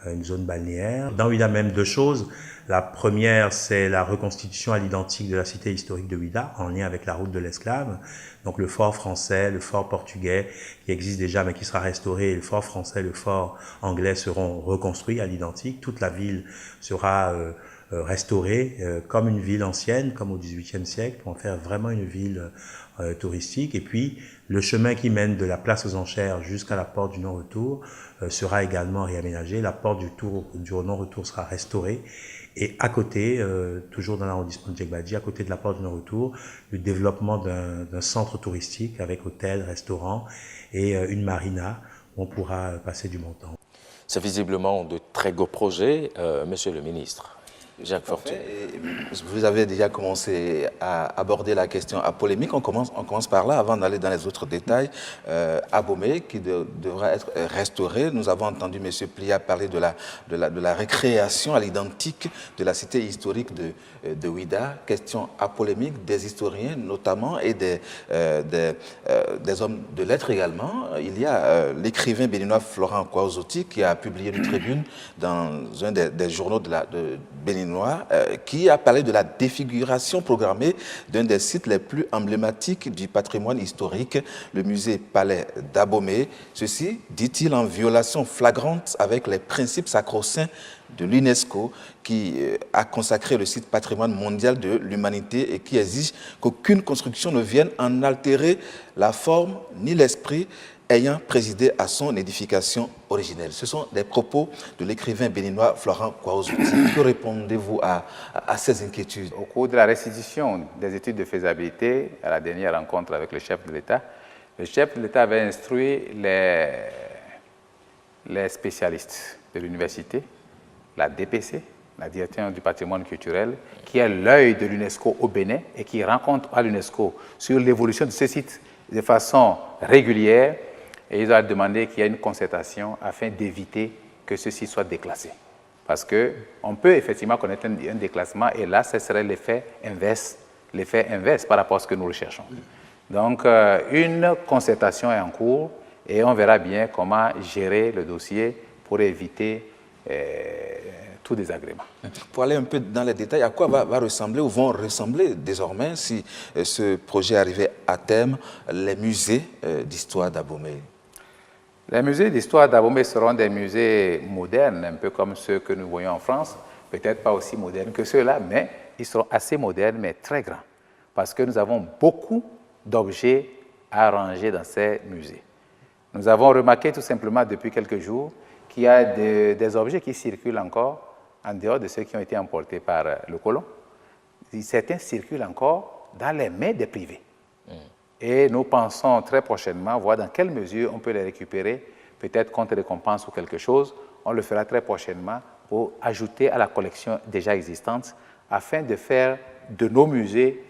une zone balnéaire. Dans Ouida même, deux choses. La première, c'est la reconstitution à l'identique de la cité historique de Ouida, en lien avec la route de l'esclave. Donc le fort français, le fort portugais, qui existe déjà mais qui sera restauré, et le fort français, le fort anglais seront reconstruits à l'identique. Toute la ville sera restaurée comme une ville ancienne, comme au XVIIIe siècle, pour en faire vraiment une ville touristique. Et puis, le chemin qui mène de la place aux enchères jusqu'à la porte du non-retour sera également réaménagé. La porte du non-retour sera restaurée. Et à côté, toujours dans l'arrondissement de Djegbadji, à côté de la porte du non-retour, le développement d'un centre touristique avec hôtel, restaurant et une marina où on pourra passer du bon temps. C'est visiblement de très beaux projets, Monsieur le ministre. Jacques Fortuné. Vous avez déjà commencé à aborder la question à polémique. On commence par là avant d'aller dans les autres détails. Abomey qui devra être restauré. Nous avons entendu M. Plia parler de la récréation à l'identique de la cité historique de Ouida. Question à polémique des historiens notamment et des hommes de lettres également. Il y a l'écrivain béninois Florent Kouazotti qui a publié une tribune dans un des journaux de béninois qui a parlé de la défiguration programmée d'un des sites les plus emblématiques du patrimoine historique, le musée Palais d'Abomey. Ceci, dit-il, en violation flagrante avec les principes sacro-saints de l'UNESCO qui a consacré le site patrimoine mondial de l'humanité et qui exige qu'aucune construction ne vienne en altérer la forme ni l'esprit ayant présidé à son édification originelle. Ce sont des propos de l'écrivain béninois Florent Kouazotti. Que répondez-vous à ces inquiétudes? Au cours de la restitution des études de faisabilité, à la dernière rencontre avec le chef de l'État, le chef de l'État avait instruit les spécialistes de l'université, la DPC, la direction du patrimoine culturel, qui est l'œil de l'UNESCO au Bénin et qui rencontre à l'UNESCO sur l'évolution de ce site de façon régulière. Et ils ont demandé qu'il y ait une concertation afin d'éviter que ceci soit déclassé. Parce qu'on peut effectivement connaître un déclassement et là, ce serait l'effet inverse par rapport à ce que nous recherchons. Donc, une concertation est en cours et on verra bien comment gérer le dossier pour éviter tout désagrément. Pour aller un peu dans les détails, à quoi va ressembler ou vont ressembler désormais, si ce projet arrivait à terme, les musées d'histoire d'Abomey? Les musées d'histoire d'Abomey seront des musées modernes, un peu comme ceux que nous voyons en France, peut-être pas aussi modernes que ceux-là, mais ils seront assez modernes, mais très grands, parce que nous avons beaucoup d'objets à ranger dans ces musées. Nous avons remarqué tout simplement depuis quelques jours qu'il y a des objets qui circulent encore en dehors de ceux qui ont été emportés par le colon. Certains circulent encore dans les mains des privés. Et nous pensons très prochainement voir dans quelle mesure on peut les récupérer, peut-être contre récompense ou quelque chose. On le fera très prochainement pour ajouter à la collection déjà existante afin de faire de nos musées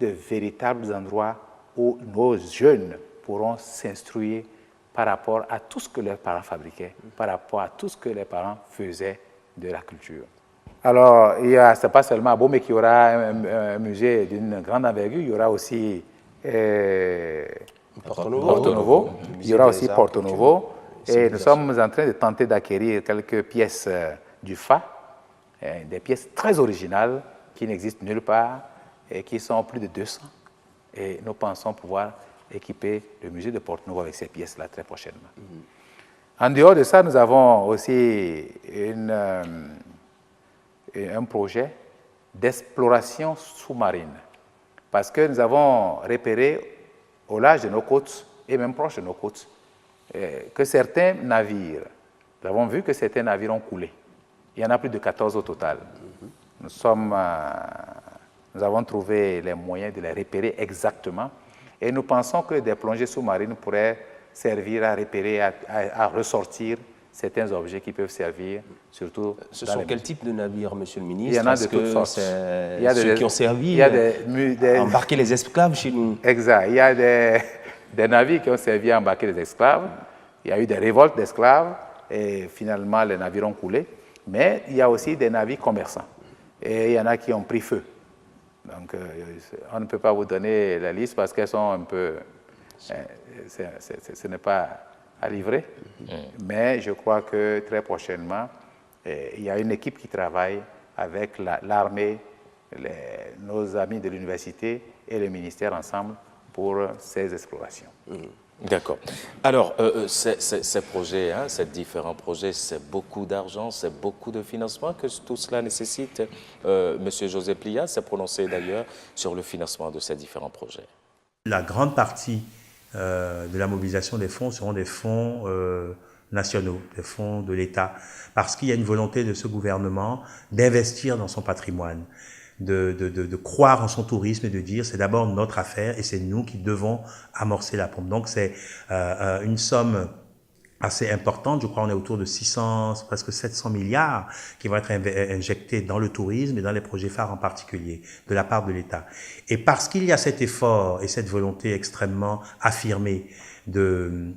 de véritables endroits où nos jeunes pourront s'instruire par rapport à tout ce que leurs parents fabriquaient, par rapport à tout ce que les parents faisaient de la culture. Alors, ce n'est pas seulement à Abomey qu'il y aura un musée d'une grande envergure, il y aura aussi Porto Novo, il y aura aussi Porto Novo, et nous sommes en train de tenter d'acquérir quelques pièces du FA, des pièces très originales qui n'existent nulle part et qui sont plus de 200. Et nous pensons pouvoir équiper le musée de Porto Novo avec ces pièces-là très prochainement. En dehors de ça, nous avons aussi un projet d'exploration sous-marine, parce que nous avons repéré au large de nos côtes et même proche de nos côtes que certains navires, nous avons vu que certains navires ont coulé. Il y en a plus de 14 au total. Nous avons trouvé les moyens de les repérer exactement et nous pensons que des plongées sous-marines pourraient servir à repérer, à ressortir certains objets qui peuvent servir, surtout. Ce sont quel type de navires, monsieur le ministre? Il y en a de toutes sortes. Il y a ceux qui ont servi à embarquer les esclaves chez nous. Exact. Il y a des navires qui ont servi à embarquer les esclaves. Il y a eu des révoltes d'esclaves et finalement les navires ont coulé. Mais il y a aussi des navires commerçants. Et il y en a qui ont pris feu. Donc, on ne peut pas vous donner la liste parce qu'elles sont un peu... ce n'est pas à livrer. Mais je crois que très prochainement, il y a une équipe qui travaille avec l'armée, nos amis de l'université et le ministère ensemble pour ces explorations. D'accord. Alors, ces projets, ces différents projets, c'est beaucoup d'argent, c'est beaucoup de financement que tout cela nécessite. Monsieur José Plia s'est prononcé d'ailleurs sur le financement de ces différents projets. La grande partie de la mobilisation des fonds seront des fonds nationaux, des fonds de l'État, parce qu'il y a une volonté de ce gouvernement d'investir dans son patrimoine, de croire en son tourisme et de dire c'est d'abord notre affaire et c'est nous qui devons amorcer la pompe. Donc c'est une somme assez importante, je crois on est autour de 600, presque 700 milliards qui vont être injectés dans le tourisme et dans les projets phares en particulier, de la part de l'État. Et parce qu'il y a cet effort et cette volonté extrêmement affirmée de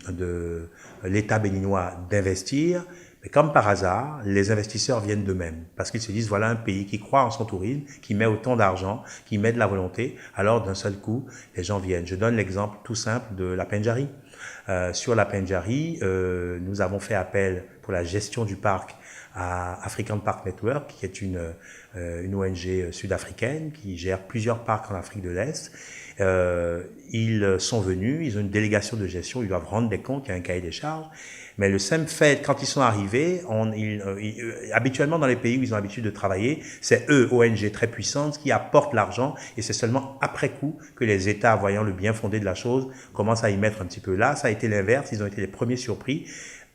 l'État béninois d'investir, mais comme par hasard, les investisseurs viennent d'eux-mêmes, parce qu'ils se disent voilà un pays qui croit en son tourisme, qui met autant d'argent, qui met de la volonté, alors d'un seul coup, les gens viennent. Je donne l'exemple tout simple de la Pendjari. Sur la Pendjari, nous avons fait appel pour la gestion du parc à African Park Network, qui est une ONG sud-africaine qui gère plusieurs parcs en Afrique de l'Est. Ils sont venus, ils ont une délégation de gestion, ils doivent rendre des comptes, il y a un cahier des charges. Mais le simple fait, quand ils sont arrivés, habituellement dans les pays où ils ont l'habitude de travailler, c'est eux, ONG très puissantes, qui apportent l'argent et c'est seulement après coup que les États, voyant le bien fondé de la chose, commencent à y mettre un petit peu. Là, ça a été l'inverse, ils ont été les premiers surpris.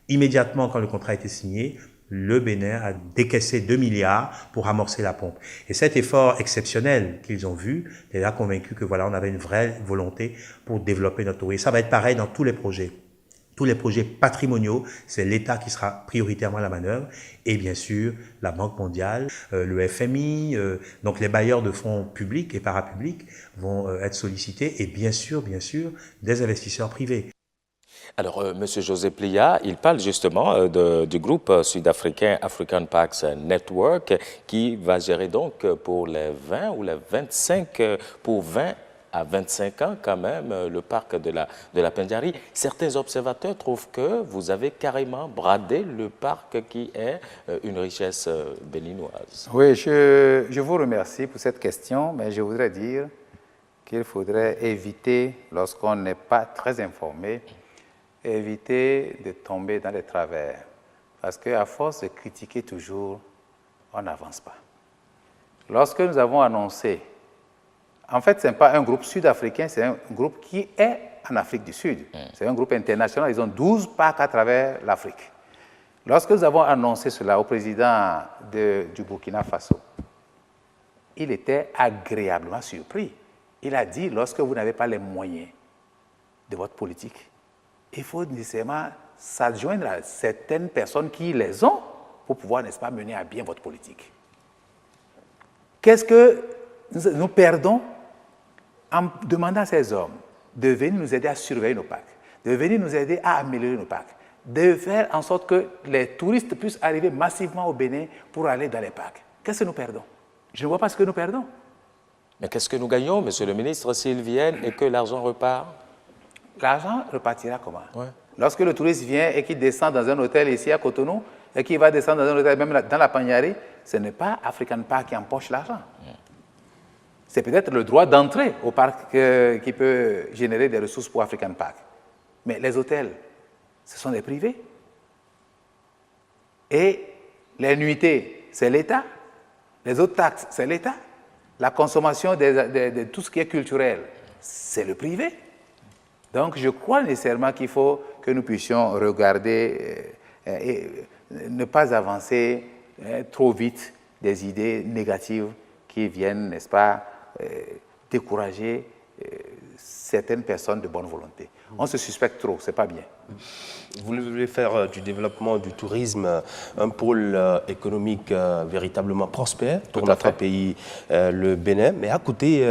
Immédiatement, quand le contrat a été signé, le Bénin a décaissé 2 milliards pour amorcer la pompe. Et cet effort exceptionnel qu'ils ont vu, les a convaincus que voilà, on avait une vraie volonté pour développer notre tourisme. Ça va être pareil dans tous les projets. Tous les projets patrimoniaux, c'est l'État qui sera prioritairement à la manœuvre et bien sûr la Banque mondiale, le FMI, donc les bailleurs de fonds publics et parapublics vont être sollicités et bien sûr, des investisseurs privés. Alors, M. José Plia, il parle justement du groupe sud-africain African Parks Network qui va gérer donc pour les 20 ou les 25, pour 20 à 25 ans quand même, le parc de la Pendjari. Certains observateurs trouvent que vous avez carrément bradé le parc qui est une richesse béninoise. Oui, je vous remercie pour cette question, mais je voudrais dire qu'il faudrait éviter, lorsqu'on n'est pas très informé, éviter de tomber dans les travers. Parce qu'à force de critiquer toujours, on n'avance pas. Lorsque nous avons annoncé, en fait, ce n'est pas un groupe sud-africain, c'est un groupe qui est en Afrique du Sud. C'est un groupe international, ils ont 12 parcs à travers l'Afrique. Lorsque nous avons annoncé cela au président du Burkina Faso, il était agréablement surpris. Il a dit, lorsque vous n'avez pas les moyens de votre politique, il faut nécessairement s'adjoindre à certaines personnes qui les ont pour pouvoir, n'est-ce pas, mener à bien votre politique. Qu'est-ce que nous perdons en demandant à ces hommes de venir nous aider à surveiller nos parcs, de venir nous aider à améliorer nos parcs, de faire en sorte que les touristes puissent arriver massivement au Bénin pour aller dans les parcs. Qu'est-ce que nous perdons? Je ne vois pas ce que nous perdons. Mais qu'est-ce que nous gagnons, monsieur le ministre, s'ils viennent et que l'argent repart? L'argent repartira comment? Ouais. Lorsque le touriste vient et qu'il descend dans un hôtel ici à Cotonou, et qu'il va descendre dans un hôtel même dans la Pagnari, ce n'est pas African Park qui empoche l'argent. C'est peut-être le droit d'entrée au parc qui peut générer des ressources pour African Park. Mais les hôtels, ce sont des privés. Et les nuitées, c'est l'État. Les autres taxes, c'est l'État. La consommation de tout ce qui est culturel, c'est le privé. Donc, je crois nécessairement qu'il faut que nous puissions regarder et ne pas avancer trop vite des idées négatives qui viennent, n'est-ce pas, décourager certaines personnes de bonne volonté. On se suspecte trop, c'est pas bien. Vous voulez faire du développement du tourisme un pôle économique véritablement prospère pour notre pays, le Bénin. Mais à côté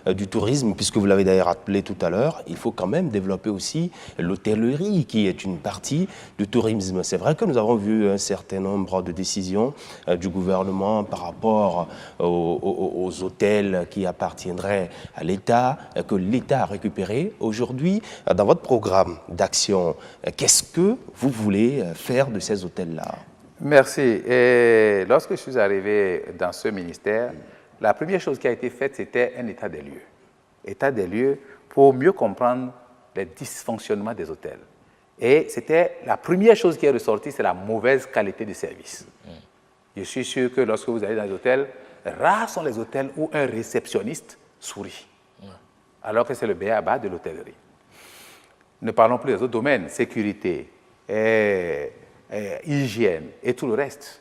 du tourisme, puisque vous l'avez d'ailleurs appelé tout à l'heure, il faut quand même développer aussi l'hôtellerie, qui est une partie du tourisme. C'est vrai que nous avons vu un certain nombre de décisions du gouvernement par rapport aux hôtels qui appartiendraient à l'État, que l'État a récupéré. Aujourd'hui, dans votre programme d'action, qu'est-ce que vous voulez faire de ces hôtels-là? Merci. Et lorsque je suis arrivé dans ce ministère, la première chose qui a été faite, c'était un état des lieux. État des lieux pour mieux comprendre les dysfonctionnements des hôtels. Et c'était la première chose qui est ressortie, c'est la mauvaise qualité de service. Je suis sûr que lorsque vous allez dans les hôtels, rares sont les hôtels où un réceptionniste sourit, alors que c'est le b.a.-ba de l'hôtellerie. Ne parlons plus des autres domaines, sécurité, hygiène et tout le reste.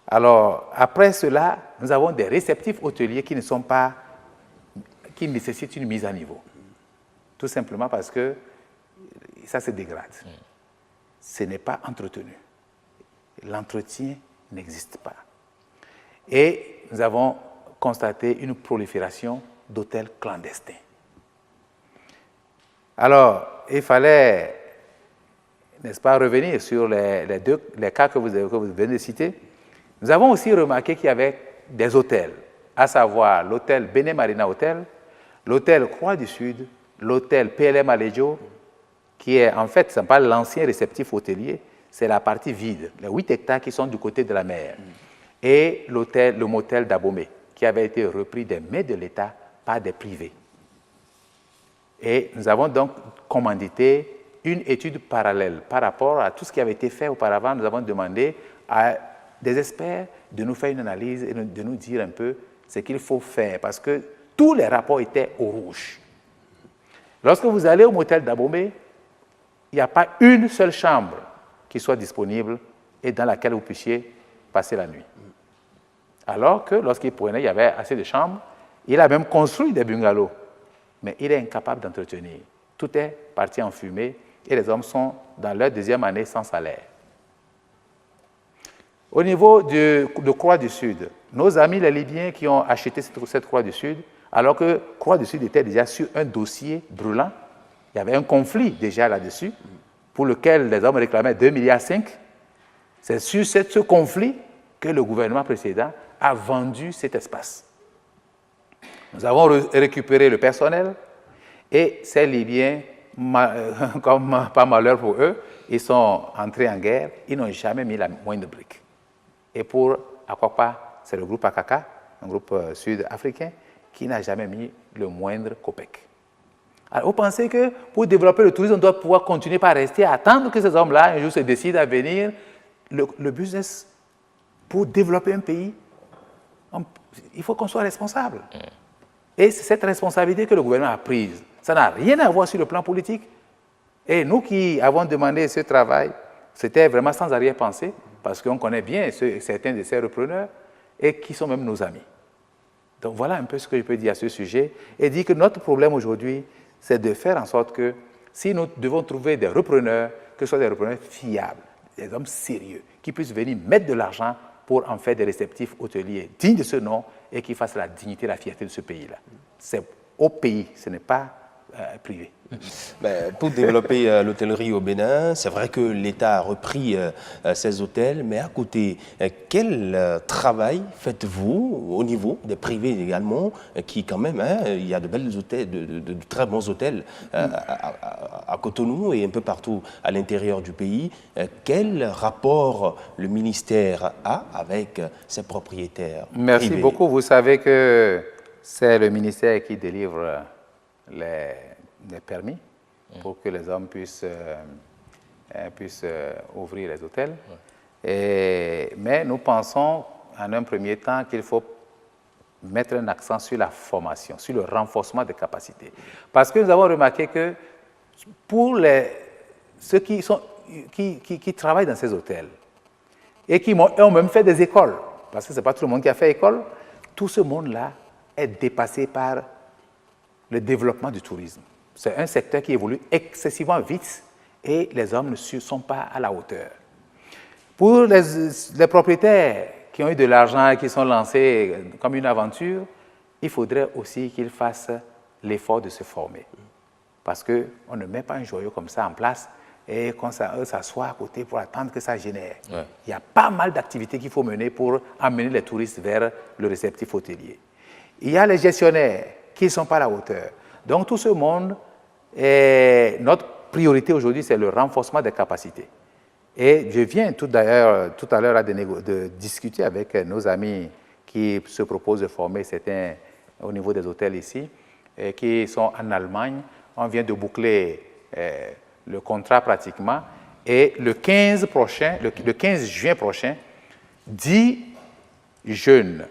Alors, après cela, nous avons des réceptifs hôteliers qui nécessitent une mise à niveau. Tout simplement parce que ça se dégrade. Ce n'est pas entretenu. L'entretien n'existe pas. Et nous avons constaté une prolifération d'hôtels clandestins. Alors, il fallait, n'est-ce pas, revenir sur les cas que vous venez de citer. Nous avons aussi remarqué qu'il y avait des hôtels, à savoir l'hôtel Bénin Marina Hotel, l'hôtel Croix du Sud, l'hôtel PLM Alejo, qui est en fait, ce n'est pas l'ancien réceptif hôtelier, c'est la partie vide, les 8 hectares qui sont du côté de la mer, et le motel d'Abomey, qui avait été repris des mains de l'État par des privés. Et nous avons donc commandité une étude parallèle par rapport à tout ce qui avait été fait auparavant. Nous avons demandé à des experts de nous faire une analyse et de nous dire un peu ce qu'il faut faire, parce que tous les rapports étaient au rouge. Lorsque vous allez au motel d'Abomey, il n'y a pas une seule chambre qui soit disponible et dans laquelle vous puissiez passer la nuit. Alors que lorsqu'il prenait, il y avait assez de chambres. Il a même construit des bungalows, mais il est incapable d'entretenir. Tout est parti en fumée et les hommes sont dans leur deuxième année sans salaire. Au niveau de Croix du Sud, nos amis les Libyens qui ont acheté cette Croix du Sud, alors que Croix du Sud était déjà sur un dossier brûlant, il y avait un conflit déjà là-dessus, pour lequel les hommes réclamaient 2,5 milliards. C'est sur ce conflit que le gouvernement précédent a vendu cet espace. Nous avons récupéré le personnel et ces Libyens, comme pas malheur pour eux, ils sont entrés en guerre, ils n'ont jamais mis la moindre brique. Et pour Akwapa, c'est le groupe Akaka, un groupe sud-africain, qui n'a jamais mis le moindre copec. Alors, vous pensez que pour développer le tourisme, on doit pouvoir continuer par rester à attendre que ces hommes-là, un jour, se décident à venir. Le business, pour développer un pays, il faut qu'on soit responsable. Et c'est cette responsabilité que le gouvernement a prise. Ça n'a rien à voir sur le plan politique. Et nous qui avons demandé ce travail, c'était vraiment sans arrière-pensée, parce qu'on connaît bien certains de ces repreneurs et qui sont même nos amis. Donc voilà un peu ce que je peux dire à ce sujet et dire que notre problème aujourd'hui, c'est de faire en sorte que si nous devons trouver des repreneurs, que ce soit des repreneurs fiables, des hommes sérieux, qui puissent venir mettre de l'argent pour en faire des réceptifs hôteliers dignes de ce nom et qui fassent la dignité et la fierté de ce pays-là. C'est au pays, ce n'est pas privé. Pour développer l'hôtellerie au Bénin, c'est vrai que l'État a repris ces hôtels, mais à côté, quel travail faites-vous au niveau des privés également, qui quand même, il y a de belles hôtels, de très bons hôtels à Cotonou et un peu partout à l'intérieur du pays. Quel rapport le ministère a avec ses propriétaires Merci privés? beaucoup. Vous savez que c'est le ministère qui délivre les permis pour que les hommes puissent ouvrir les hôtels. Mais nous pensons en un premier temps qu'il faut mettre un accent sur la formation, sur le renforcement des capacités. Parce que nous avons remarqué que pour ceux qui travaillent dans ces hôtels et qui ont même fait des écoles, parce que ce n'est pas tout le monde qui a fait école, tout ce monde-là est dépassé par le développement du tourisme. C'est un secteur qui évolue excessivement vite et les hommes ne sont pas à la hauteur. Pour les propriétaires qui ont eu de l'argent et qui sont lancés comme une aventure, il faudrait aussi qu'ils fassent l'effort de se former. Parce qu'on ne met pas un joyau comme ça en place et qu'on s'assoit à côté pour attendre que ça génère. Ouais. Il y a pas mal d'activités qu'il faut mener pour amener les touristes vers le réceptif hôtelier. Il y a les gestionnaires qui ne sont pas à la hauteur. Donc tout ce monde, notre priorité aujourd'hui, c'est le renforcement des capacités. Et je viens tout à l'heure de discuter avec nos amis qui se proposent de former certains au niveau des hôtels ici, et qui sont en Allemagne. On vient de boucler le contrat pratiquement. Et le 15 juin prochain, 10 jeunes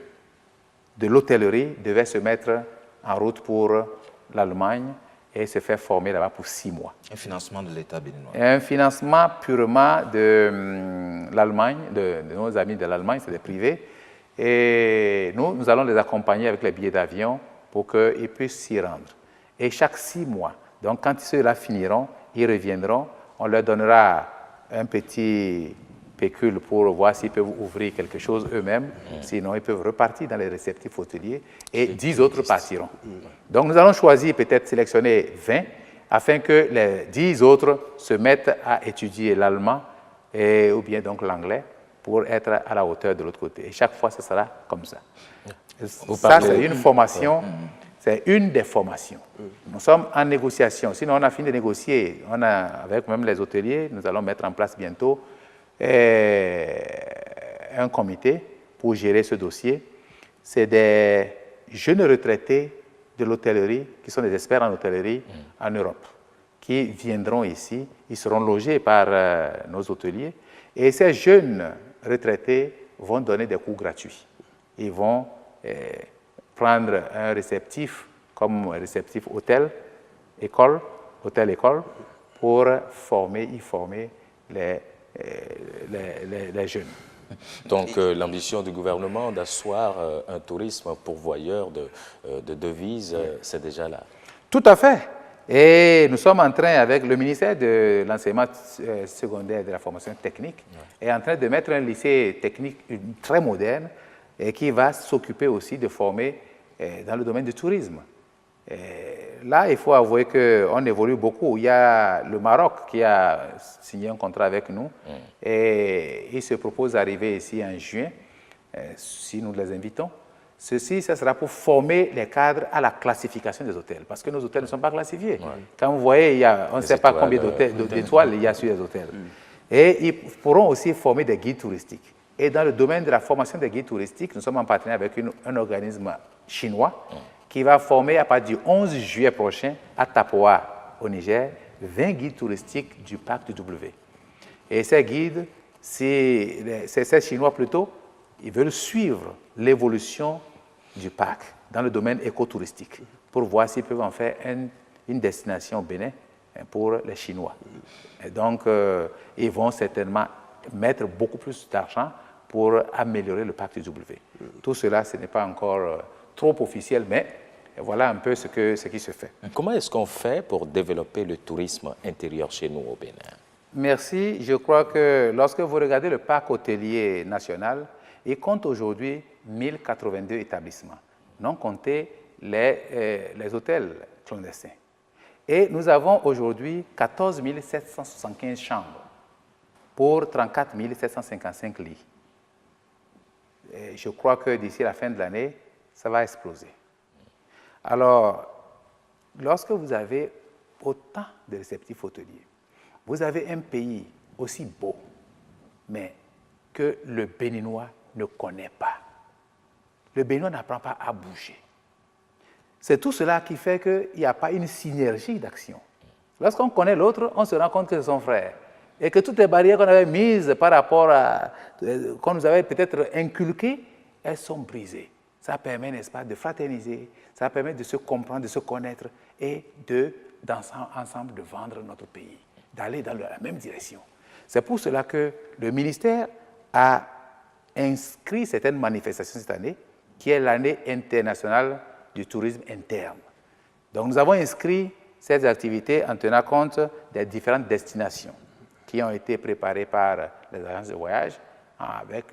de l'hôtellerie devaient se mettre en route pour l'Allemagne et se faire former là-bas pour 6 mois. Un financement de l'État béninois. Un financement purement de l'Allemagne, de nos amis de l'Allemagne, c'est des privés. Et nous allons les accompagner avec les billets d'avion pour qu'ils puissent s'y rendre. Et chaque 6 mois, donc quand ceux-là finiront, ils reviendront, on leur donnera un petit pécule pour voir s'ils peuvent ouvrir quelque chose eux-mêmes. Sinon, ils peuvent repartir dans les réceptifs hôteliers et 10 autres partiront. Donc, nous allons choisir, peut-être sélectionner 20 afin que les 10 autres se mettent à étudier l'allemand ou bien donc l'anglais pour être à la hauteur de l'autre côté. Et chaque fois, ce sera comme ça. Ça, c'est une formation. C'est une des formations. Nous sommes en négociation. Sinon, on a fini de négocier. Avec même les hôteliers, nous allons mettre en place bientôt un comité pour gérer ce dossier. C'est des jeunes retraités de l'hôtellerie, qui sont des experts en hôtellerie en Europe, qui viendront ici. Ils seront logés par nos hôteliers. Et ces jeunes retraités vont donner des cours gratuits. Ils vont prendre un réceptif comme un réceptif hôtel-école, pour y former les jeunes. Donc l'ambition du gouvernement d'asseoir un tourisme pourvoyeur de devises, c'est déjà là. Tout à fait. Et nous sommes en train, avec le ministère de l'enseignement secondaire et de la formation technique, est en train de mettre un lycée technique très moderne et qui va s'occuper aussi de former dans le domaine du tourisme. Là, il faut avouer qu'on évolue beaucoup. Il y a le Maroc qui a signé un contrat avec nous et il se propose d'arriver ici en juin, si nous les invitons. Ceci, ça sera pour former les cadres à la classification des hôtels, parce que nos hôtels ne sont pas classifiés. Quand vous voyez, on ne sait pas combien d'étoiles il y a sur les hôtels. Et ils pourront aussi former des guides touristiques. Et dans le domaine de la formation des guides touristiques, nous sommes en partenariat avec un organisme chinois qui va former à partir du 11 juillet prochain à Tapoa, au Niger, 20 guides touristiques du parc du W. Et ces guides, ces Chinois plutôt, ils veulent suivre l'évolution du parc dans le domaine écotouristique pour voir s'ils peuvent en faire une destination au Bénin pour les Chinois. Et donc, ils vont certainement mettre beaucoup plus d'argent pour améliorer le parc du W. Tout cela, ce n'est pas encore trop officiel, mais voilà un peu ce qui se fait. Comment est-ce qu'on fait pour développer le tourisme intérieur chez nous au Bénin? Merci. Je crois que lorsque vous regardez le parc hôtelier national, Il compte aujourd'hui 1082 établissements, non compter les hôtels clandestins. Et nous avons aujourd'hui 14 775 chambres pour 34 755 lits. Et je crois que d'ici la fin de l'année, ça va exploser. Alors, lorsque vous avez autant de réceptifs hôteliers, vous avez un pays aussi beau, mais que le Béninois ne connaît pas. Le Béninois n'apprend pas à bouger. C'est tout cela qui fait qu'il n'y a pas une synergie d'action. Lorsqu'on connaît l'autre, on se rend compte que c'est son frère. Et que toutes les barrières qu'on avait mises par rapport à... qu'on nous avait peut-être inculquées, elles sont brisées. Ça permet, n'est-ce pas, de fraterniser, ça permet de se comprendre, de se connaître et ensemble de vendre notre pays, d'aller dans la même direction. C'est pour cela que le ministère a inscrit certaines manifestations cette année, qui est l'année internationale du tourisme interne. Donc nous avons inscrit ces activités en tenant compte des différentes destinations qui ont été préparées par les agences de voyage avec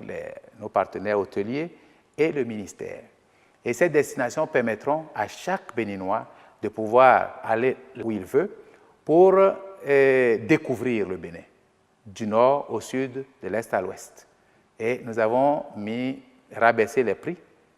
nos partenaires hôteliers et le ministère. Et ces destinations permettront à chaque Béninois de pouvoir aller où il veut pour découvrir le Bénin, du nord au sud, de l'est à l'ouest. Et nous avons rabaissé les prix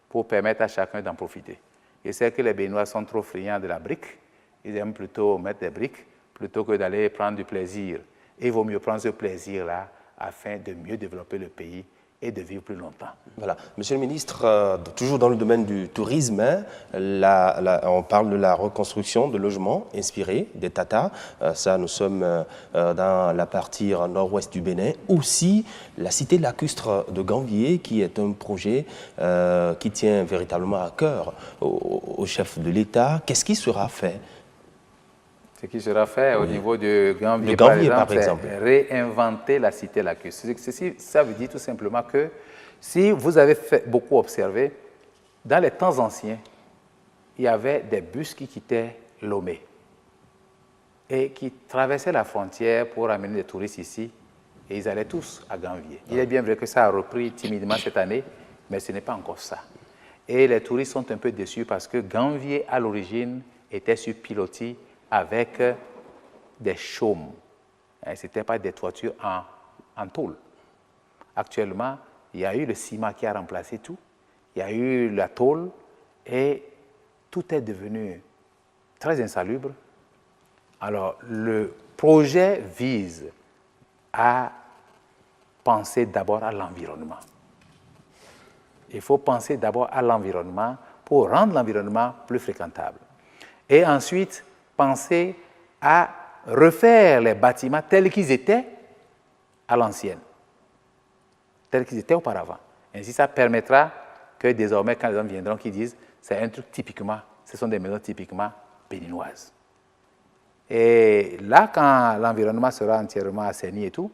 pour permettre à chacun d'en profiter. Je sais que les Béninois sont trop friands de la brique. Ils aiment plutôt mettre des briques plutôt que d'aller prendre du plaisir. Et il vaut mieux prendre ce plaisir-là afin de mieux développer le pays et de vivre plus longtemps. Voilà. Monsieur le ministre, toujours dans le domaine du tourisme, on parle de la reconstruction de logements inspirés des Tatas. Ça, nous sommes dans la partie nord-ouest du Bénin. Aussi, la cité lacustre de Gambier, qui est un projet qui tient véritablement à cœur au chef de l'État. Qu'est-ce qui sera fait? Ce qui sera fait au niveau de Gambier, par exemple, c'est réinventer la cité lacustre. Ça veut dire tout simplement que si vous avez beaucoup observé, dans les temps anciens, il y avait des bus qui quittaient Lomé et qui traversaient la frontière pour amener des touristes ici, et ils allaient tous à Gambier. Il est bien vrai que ça a repris timidement cette année, mais ce n'est pas encore ça. Et les touristes sont un peu déçus parce que Gambier, à l'origine, était sur pilotis avec des chaumes. Ce n'était pas des toitures en tôle. Actuellement, il y a eu le ciment qui a remplacé tout, il y a eu la tôle et tout est devenu très insalubre. Alors, le projet vise à penser d'abord à l'environnement. Il faut penser d'abord à l'environnement pour rendre l'environnement plus fréquentable. Et ensuite, penser à refaire les bâtiments tels qu'ils étaient à l'ancienne, tels qu'ils étaient auparavant. Ainsi, ça permettra que désormais, quand les gens viendront, qu'ils disent c'est un truc typiquement, ce sont des maisons typiquement béninoises. Et là, quand l'environnement sera entièrement assaini et tout,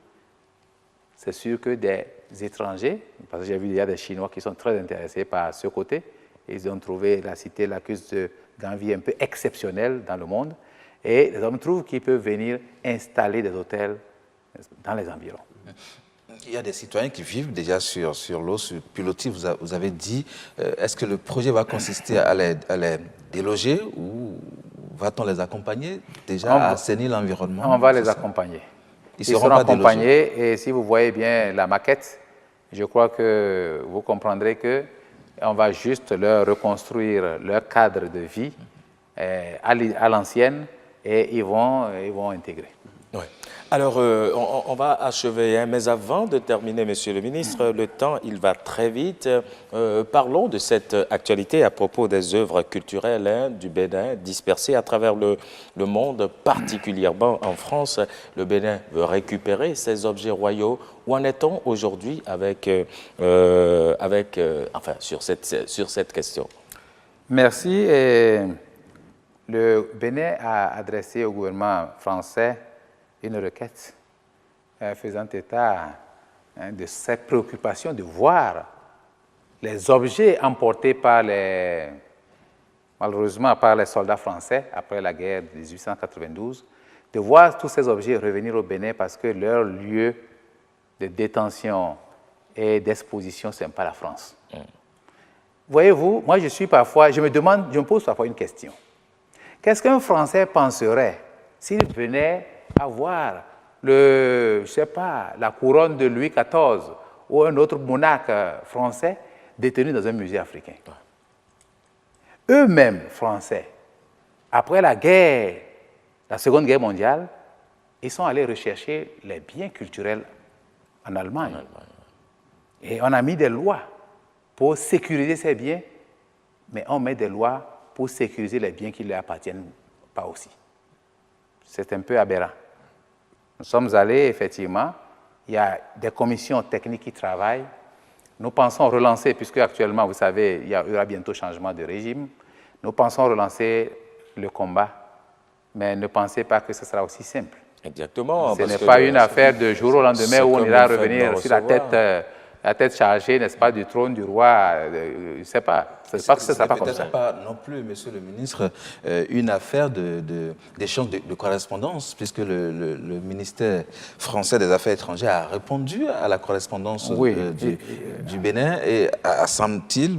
c'est sûr que des étrangers, parce que j'ai vu il y a des Chinois qui sont très intéressés par ce côté, ils ont trouvé la cité lacustre de Gambier un peu exceptionnelle dans le monde, et les hommes trouvent qu'ils peuvent venir installer des hôtels dans les environs. Il y a des citoyens qui vivent déjà sur l'eau, sur pilotis, vous avez dit. Est-ce que le projet va consister à les déloger ou va-t-on les accompagner déjà à assainir l'environnement? On va les accompagner. Ils seront accompagnés et si vous voyez bien la maquette, je crois que vous comprendrez qu'on va juste leur reconstruire leur cadre de vie à l'ancienne et ils vont intégrer. Oui. Alors, on va achever, mais avant de terminer, Monsieur le ministre, le temps, il va très vite. Parlons de cette actualité à propos des œuvres culturelles du Bénin dispersées à travers le monde, particulièrement en France. Le Bénin veut récupérer ces objets royaux. Où en est-on aujourd'hui sur cette question? Merci. Et le Bénin a adressé au gouvernement français une requête faisant état de ses préoccupations de voir les objets emportés malheureusement par les soldats français après la guerre de 1892, de voir tous ces objets revenir au Bénin parce que leur lieu de détention et d'exposition sympa à la France. Voyez-vous, moi je me pose parfois une question. Qu'est-ce qu'un Français penserait s'il venait avoir je sais pas, la couronne de Louis XIV ou un autre monarque français détenu dans un musée africain? Eux-mêmes, Français, après la Seconde Guerre mondiale, ils sont allés rechercher les biens culturels en Allemagne. Et on a mis des lois pour sécuriser ces biens, mais on met des lois pour sécuriser les biens qui ne leur appartiennent pas aussi. C'est un peu aberrant. Nous sommes allés, effectivement, il y a des commissions techniques qui travaillent. Nous pensons relancer, puisque actuellement, vous savez, il y aura bientôt changement de régime, nous pensons relancer le combat, mais ne pensez pas que ce sera aussi simple. Exactement. Ce n'est pas une affaire de jour au lendemain où on ira revenir sur la tête chargée, n'est-ce pas, du trône du roi. Je ne sais pas. C'est pas que ce ne sera pas comme ça. Peut-être pas non plus, monsieur le ministre, une affaire d'échange de correspondance, puisque le ministère français des Affaires étrangères a répondu à la correspondance du Bénin et a, semble-t-il,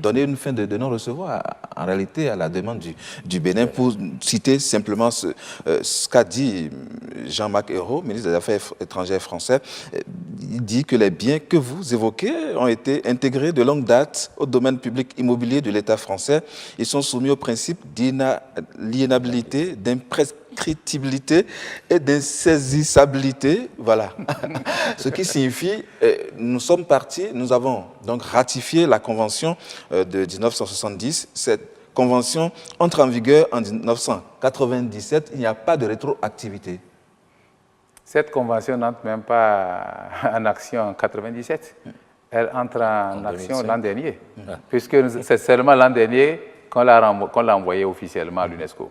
donné une fin de non-recevoir, en réalité, à la demande du Bénin, pour citer simplement ce qu'a dit Jean-Marc Ayrault, ministre des Affaires étrangères français. Il dit que les biens que vous évoquez ont été intégrés de longue date au domaine public immobilier de l'État français. Ils sont soumis au principe d'inaliénabilité, d'imprescriptibilité et d'insaisissabilité. Voilà. Ce qui signifie, nous sommes partis, nous avons donc ratifié la convention de 1970. Cette convention entre en vigueur en 1997. Il n'y a pas de rétroactivité. Cette convention n'entre même pas en action en 1997. Elle entre en action l'an dernier, puisque c'est seulement l'an dernier qu'on l'a envoyé officiellement à l'UNESCO.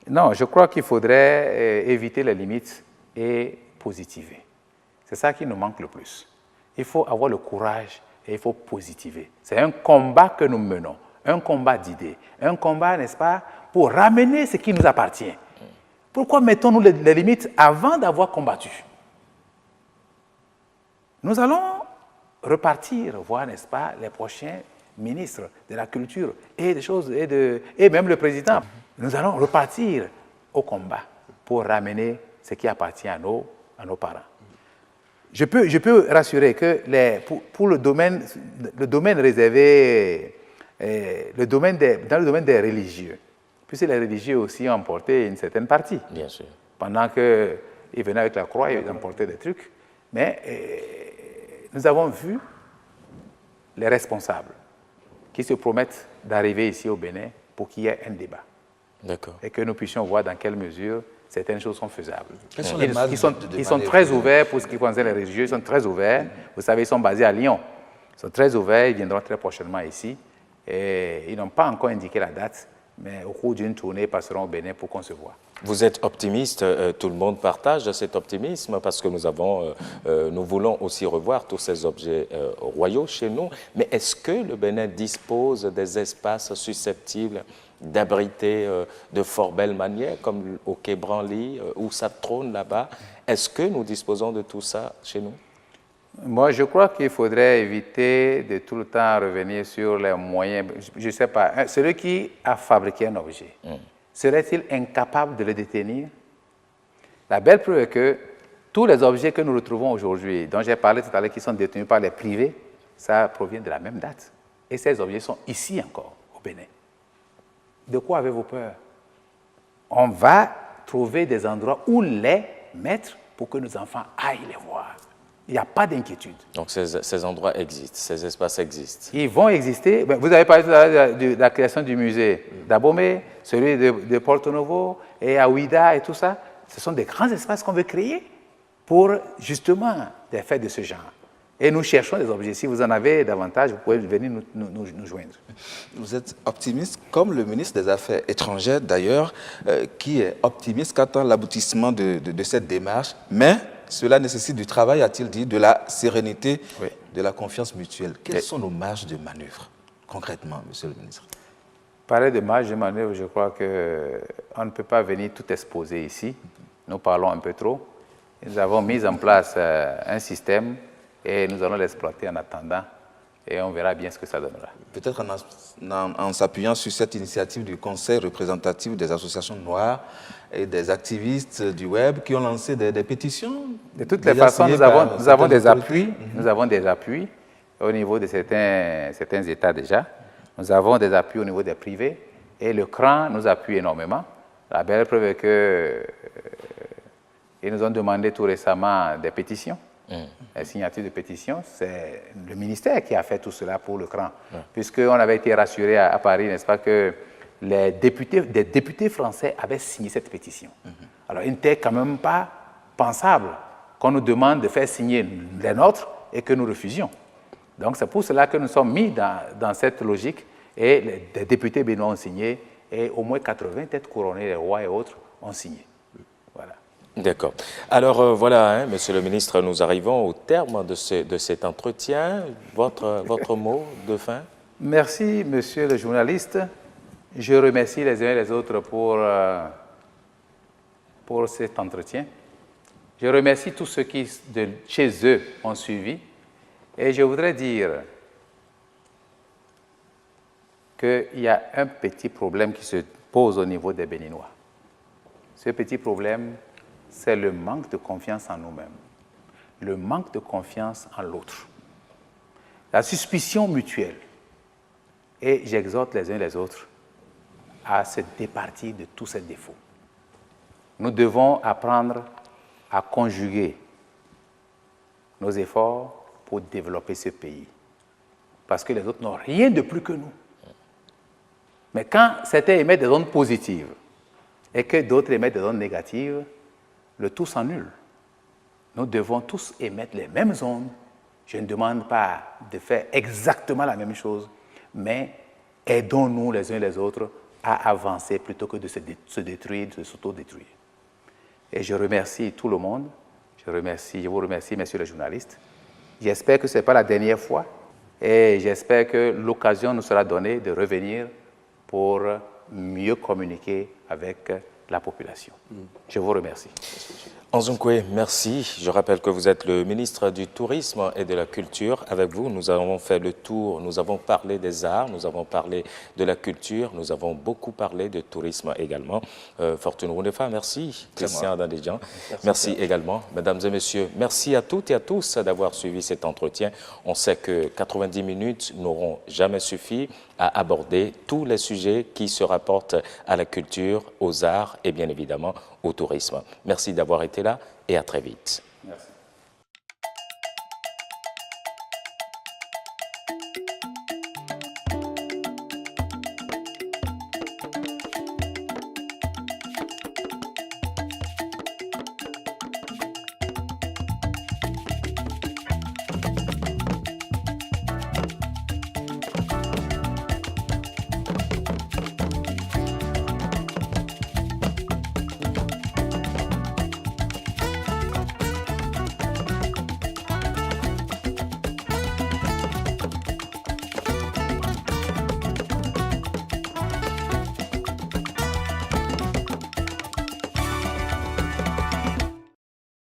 Non, je crois qu'il faudrait éviter les limites et positiver. C'est ça qui nous manque le plus. Il faut avoir le courage et il faut positiver. C'est un combat que nous menons, un combat d'idées, un combat, n'est-ce pas, pour ramener ce qui nous appartient. Pourquoi mettons-nous les limites avant d'avoir combattu? Nous allons repartir, voir, n'est-ce pas, les prochains ministres de la culture et des choses, et même le président. Nous allons repartir au combat pour ramener ce qui appartient à nos parents. Je peux rassurer que pour le domaine réservé, dans le domaine des religieux, puisque les religieux aussi ont emporté une certaine partie. Bien sûr. Pendant qu'ils venaient avec la croix, ils emportaient des trucs. Mais nous avons vu les responsables qui se promettent d'arriver ici au Bénin pour qu'il y ait un débat. D'accord. Et que nous puissions voir dans quelle mesure certaines choses sont faisables. Ils sont très ouverts pour ce qui concerne les religieux, ils sont très ouverts. Vous savez, ils sont basés à Lyon. Ils sont très ouverts, ils viendront très prochainement ici. Et ils n'ont pas encore indiqué la date, mais au cours d'une tournée, ils passeront au Bénin pour qu'on se voit. Vous êtes optimiste, tout le monde partage cet optimisme parce que nous voulons aussi revoir tous ces objets royaux chez nous. Mais est-ce que le Bénin dispose des espaces susceptibles d'abriter de fort belles manières, comme au Quai Branly, où ça trône là-bas? Est-ce que nous disposons de tout ça chez nous? Moi, je crois qu'il faudrait éviter de tout le temps revenir sur les moyens. Je ne sais pas, celui qui a fabriqué un objet, serait-il incapable de le détenir? La belle preuve est que tous les objets que nous retrouvons aujourd'hui, dont j'ai parlé tout à l'heure, qui sont détenus par les privés, ça provient de la même date. Et ces objets sont ici encore, au Bénin. De quoi avez-vous peur? On va trouver des endroits où les mettre pour que nos enfants aillent les voir. Il n'y a pas d'inquiétude. Donc ces endroits existent, ces espaces existent. Ils vont exister. Vous avez parlé tout à l'heure de la création du musée d'Abomey, celui de Porto Novo et à Ouida et tout ça. Ce sont des grands espaces qu'on veut créer pour justement des faits de ce genre. Et nous cherchons des objets. Si vous en avez davantage, vous pouvez venir nous joindre. Vous êtes optimiste, comme le ministre des Affaires étrangères d'ailleurs, qui est optimiste quant à l'aboutissement de cette démarche, mais cela nécessite du travail, a-t-il dit, de la sérénité, oui, de la confiance mutuelle. Quelles sont nos marges de manœuvre, concrètement, monsieur le ministre? Parler de marge de manœuvre, je crois qu'on ne peut pas venir tout exposer ici. Nous parlons un peu trop. Nous avons mis en place un système et nous allons l'exploiter en attendant et on verra bien ce que ça donnera. Peut-être en s'appuyant sur cette initiative du Conseil représentatif des associations noires et des activistes du web qui ont lancé des pétitions. De toutes les façons, nous avons des appuis. Nous avons des appuis au niveau de certains États déjà. Nous avons des appuis au niveau des privés et le CRAN nous appuie énormément. La belle preuve est qu'ils nous ont demandé tout récemment des pétitions. La signature de pétition, c'est le ministère qui a fait tout cela pour le CRAN. Puisqu'on avait été rassuré à Paris, n'est-ce pas, que des députés français avaient signé cette pétition. Alors, il n'était quand même pas pensable qu'on nous demande de faire signer les nôtres et que nous refusions. Donc, c'est pour cela que nous sommes mis dans cette logique et les députés béninois ont signé et au moins 80 têtes couronnées, les rois et autres, ont signé. Voilà. D'accord. Alors voilà, hein, Monsieur le ministre, nous arrivons au terme de cet entretien. Votre mot de fin? Merci, Monsieur le journaliste. Je remercie les uns et les autres pour cet entretien. Je remercie tous ceux qui, de chez eux, ont suivi. Et je voudrais dire qu'il y a un petit problème qui se pose au niveau des Béninois. Ce petit problème, c'est le manque de confiance en nous-mêmes, le manque de confiance en l'autre, la suspicion mutuelle. Et j'exhorte les uns et les autres à se départir de tous ces défauts. Nous devons apprendre à conjuguer nos efforts pour développer ce pays. Parce que les autres n'ont rien de plus que nous. Mais quand certains émettent des ondes positives et que d'autres émettent des ondes négatives, le tout s'annule. Nous devons tous émettre les mêmes ondes. Je ne demande pas de faire exactement la même chose, mais aidons-nous les uns et les autres à avancer plutôt que de se détruire, de s'auto-détruire. Et je remercie tout le monde. Je vous remercie, messieurs les journalistes. J'espère que ce n'est pas la dernière fois et j'espère que l'occasion nous sera donnée de revenir pour mieux communiquer avec la population. Je vous remercie. Anzounkwe, merci. Je rappelle que vous êtes le ministre du Tourisme et de la Culture. Avec vous, nous avons fait le tour, nous avons parlé des arts, nous avons parlé de la culture, nous avons beaucoup parlé de tourisme également. Fortune Rounefa, merci. Christian Dandéjan, merci également. Mesdames et messieurs, merci à toutes et à tous d'avoir suivi cet entretien. On sait que 90 minutes n'auront jamais suffi à aborder tous les sujets qui se rapportent à la culture, aux arts et bien évidemment au tourisme. Merci d'avoir été là et à très vite. Merci.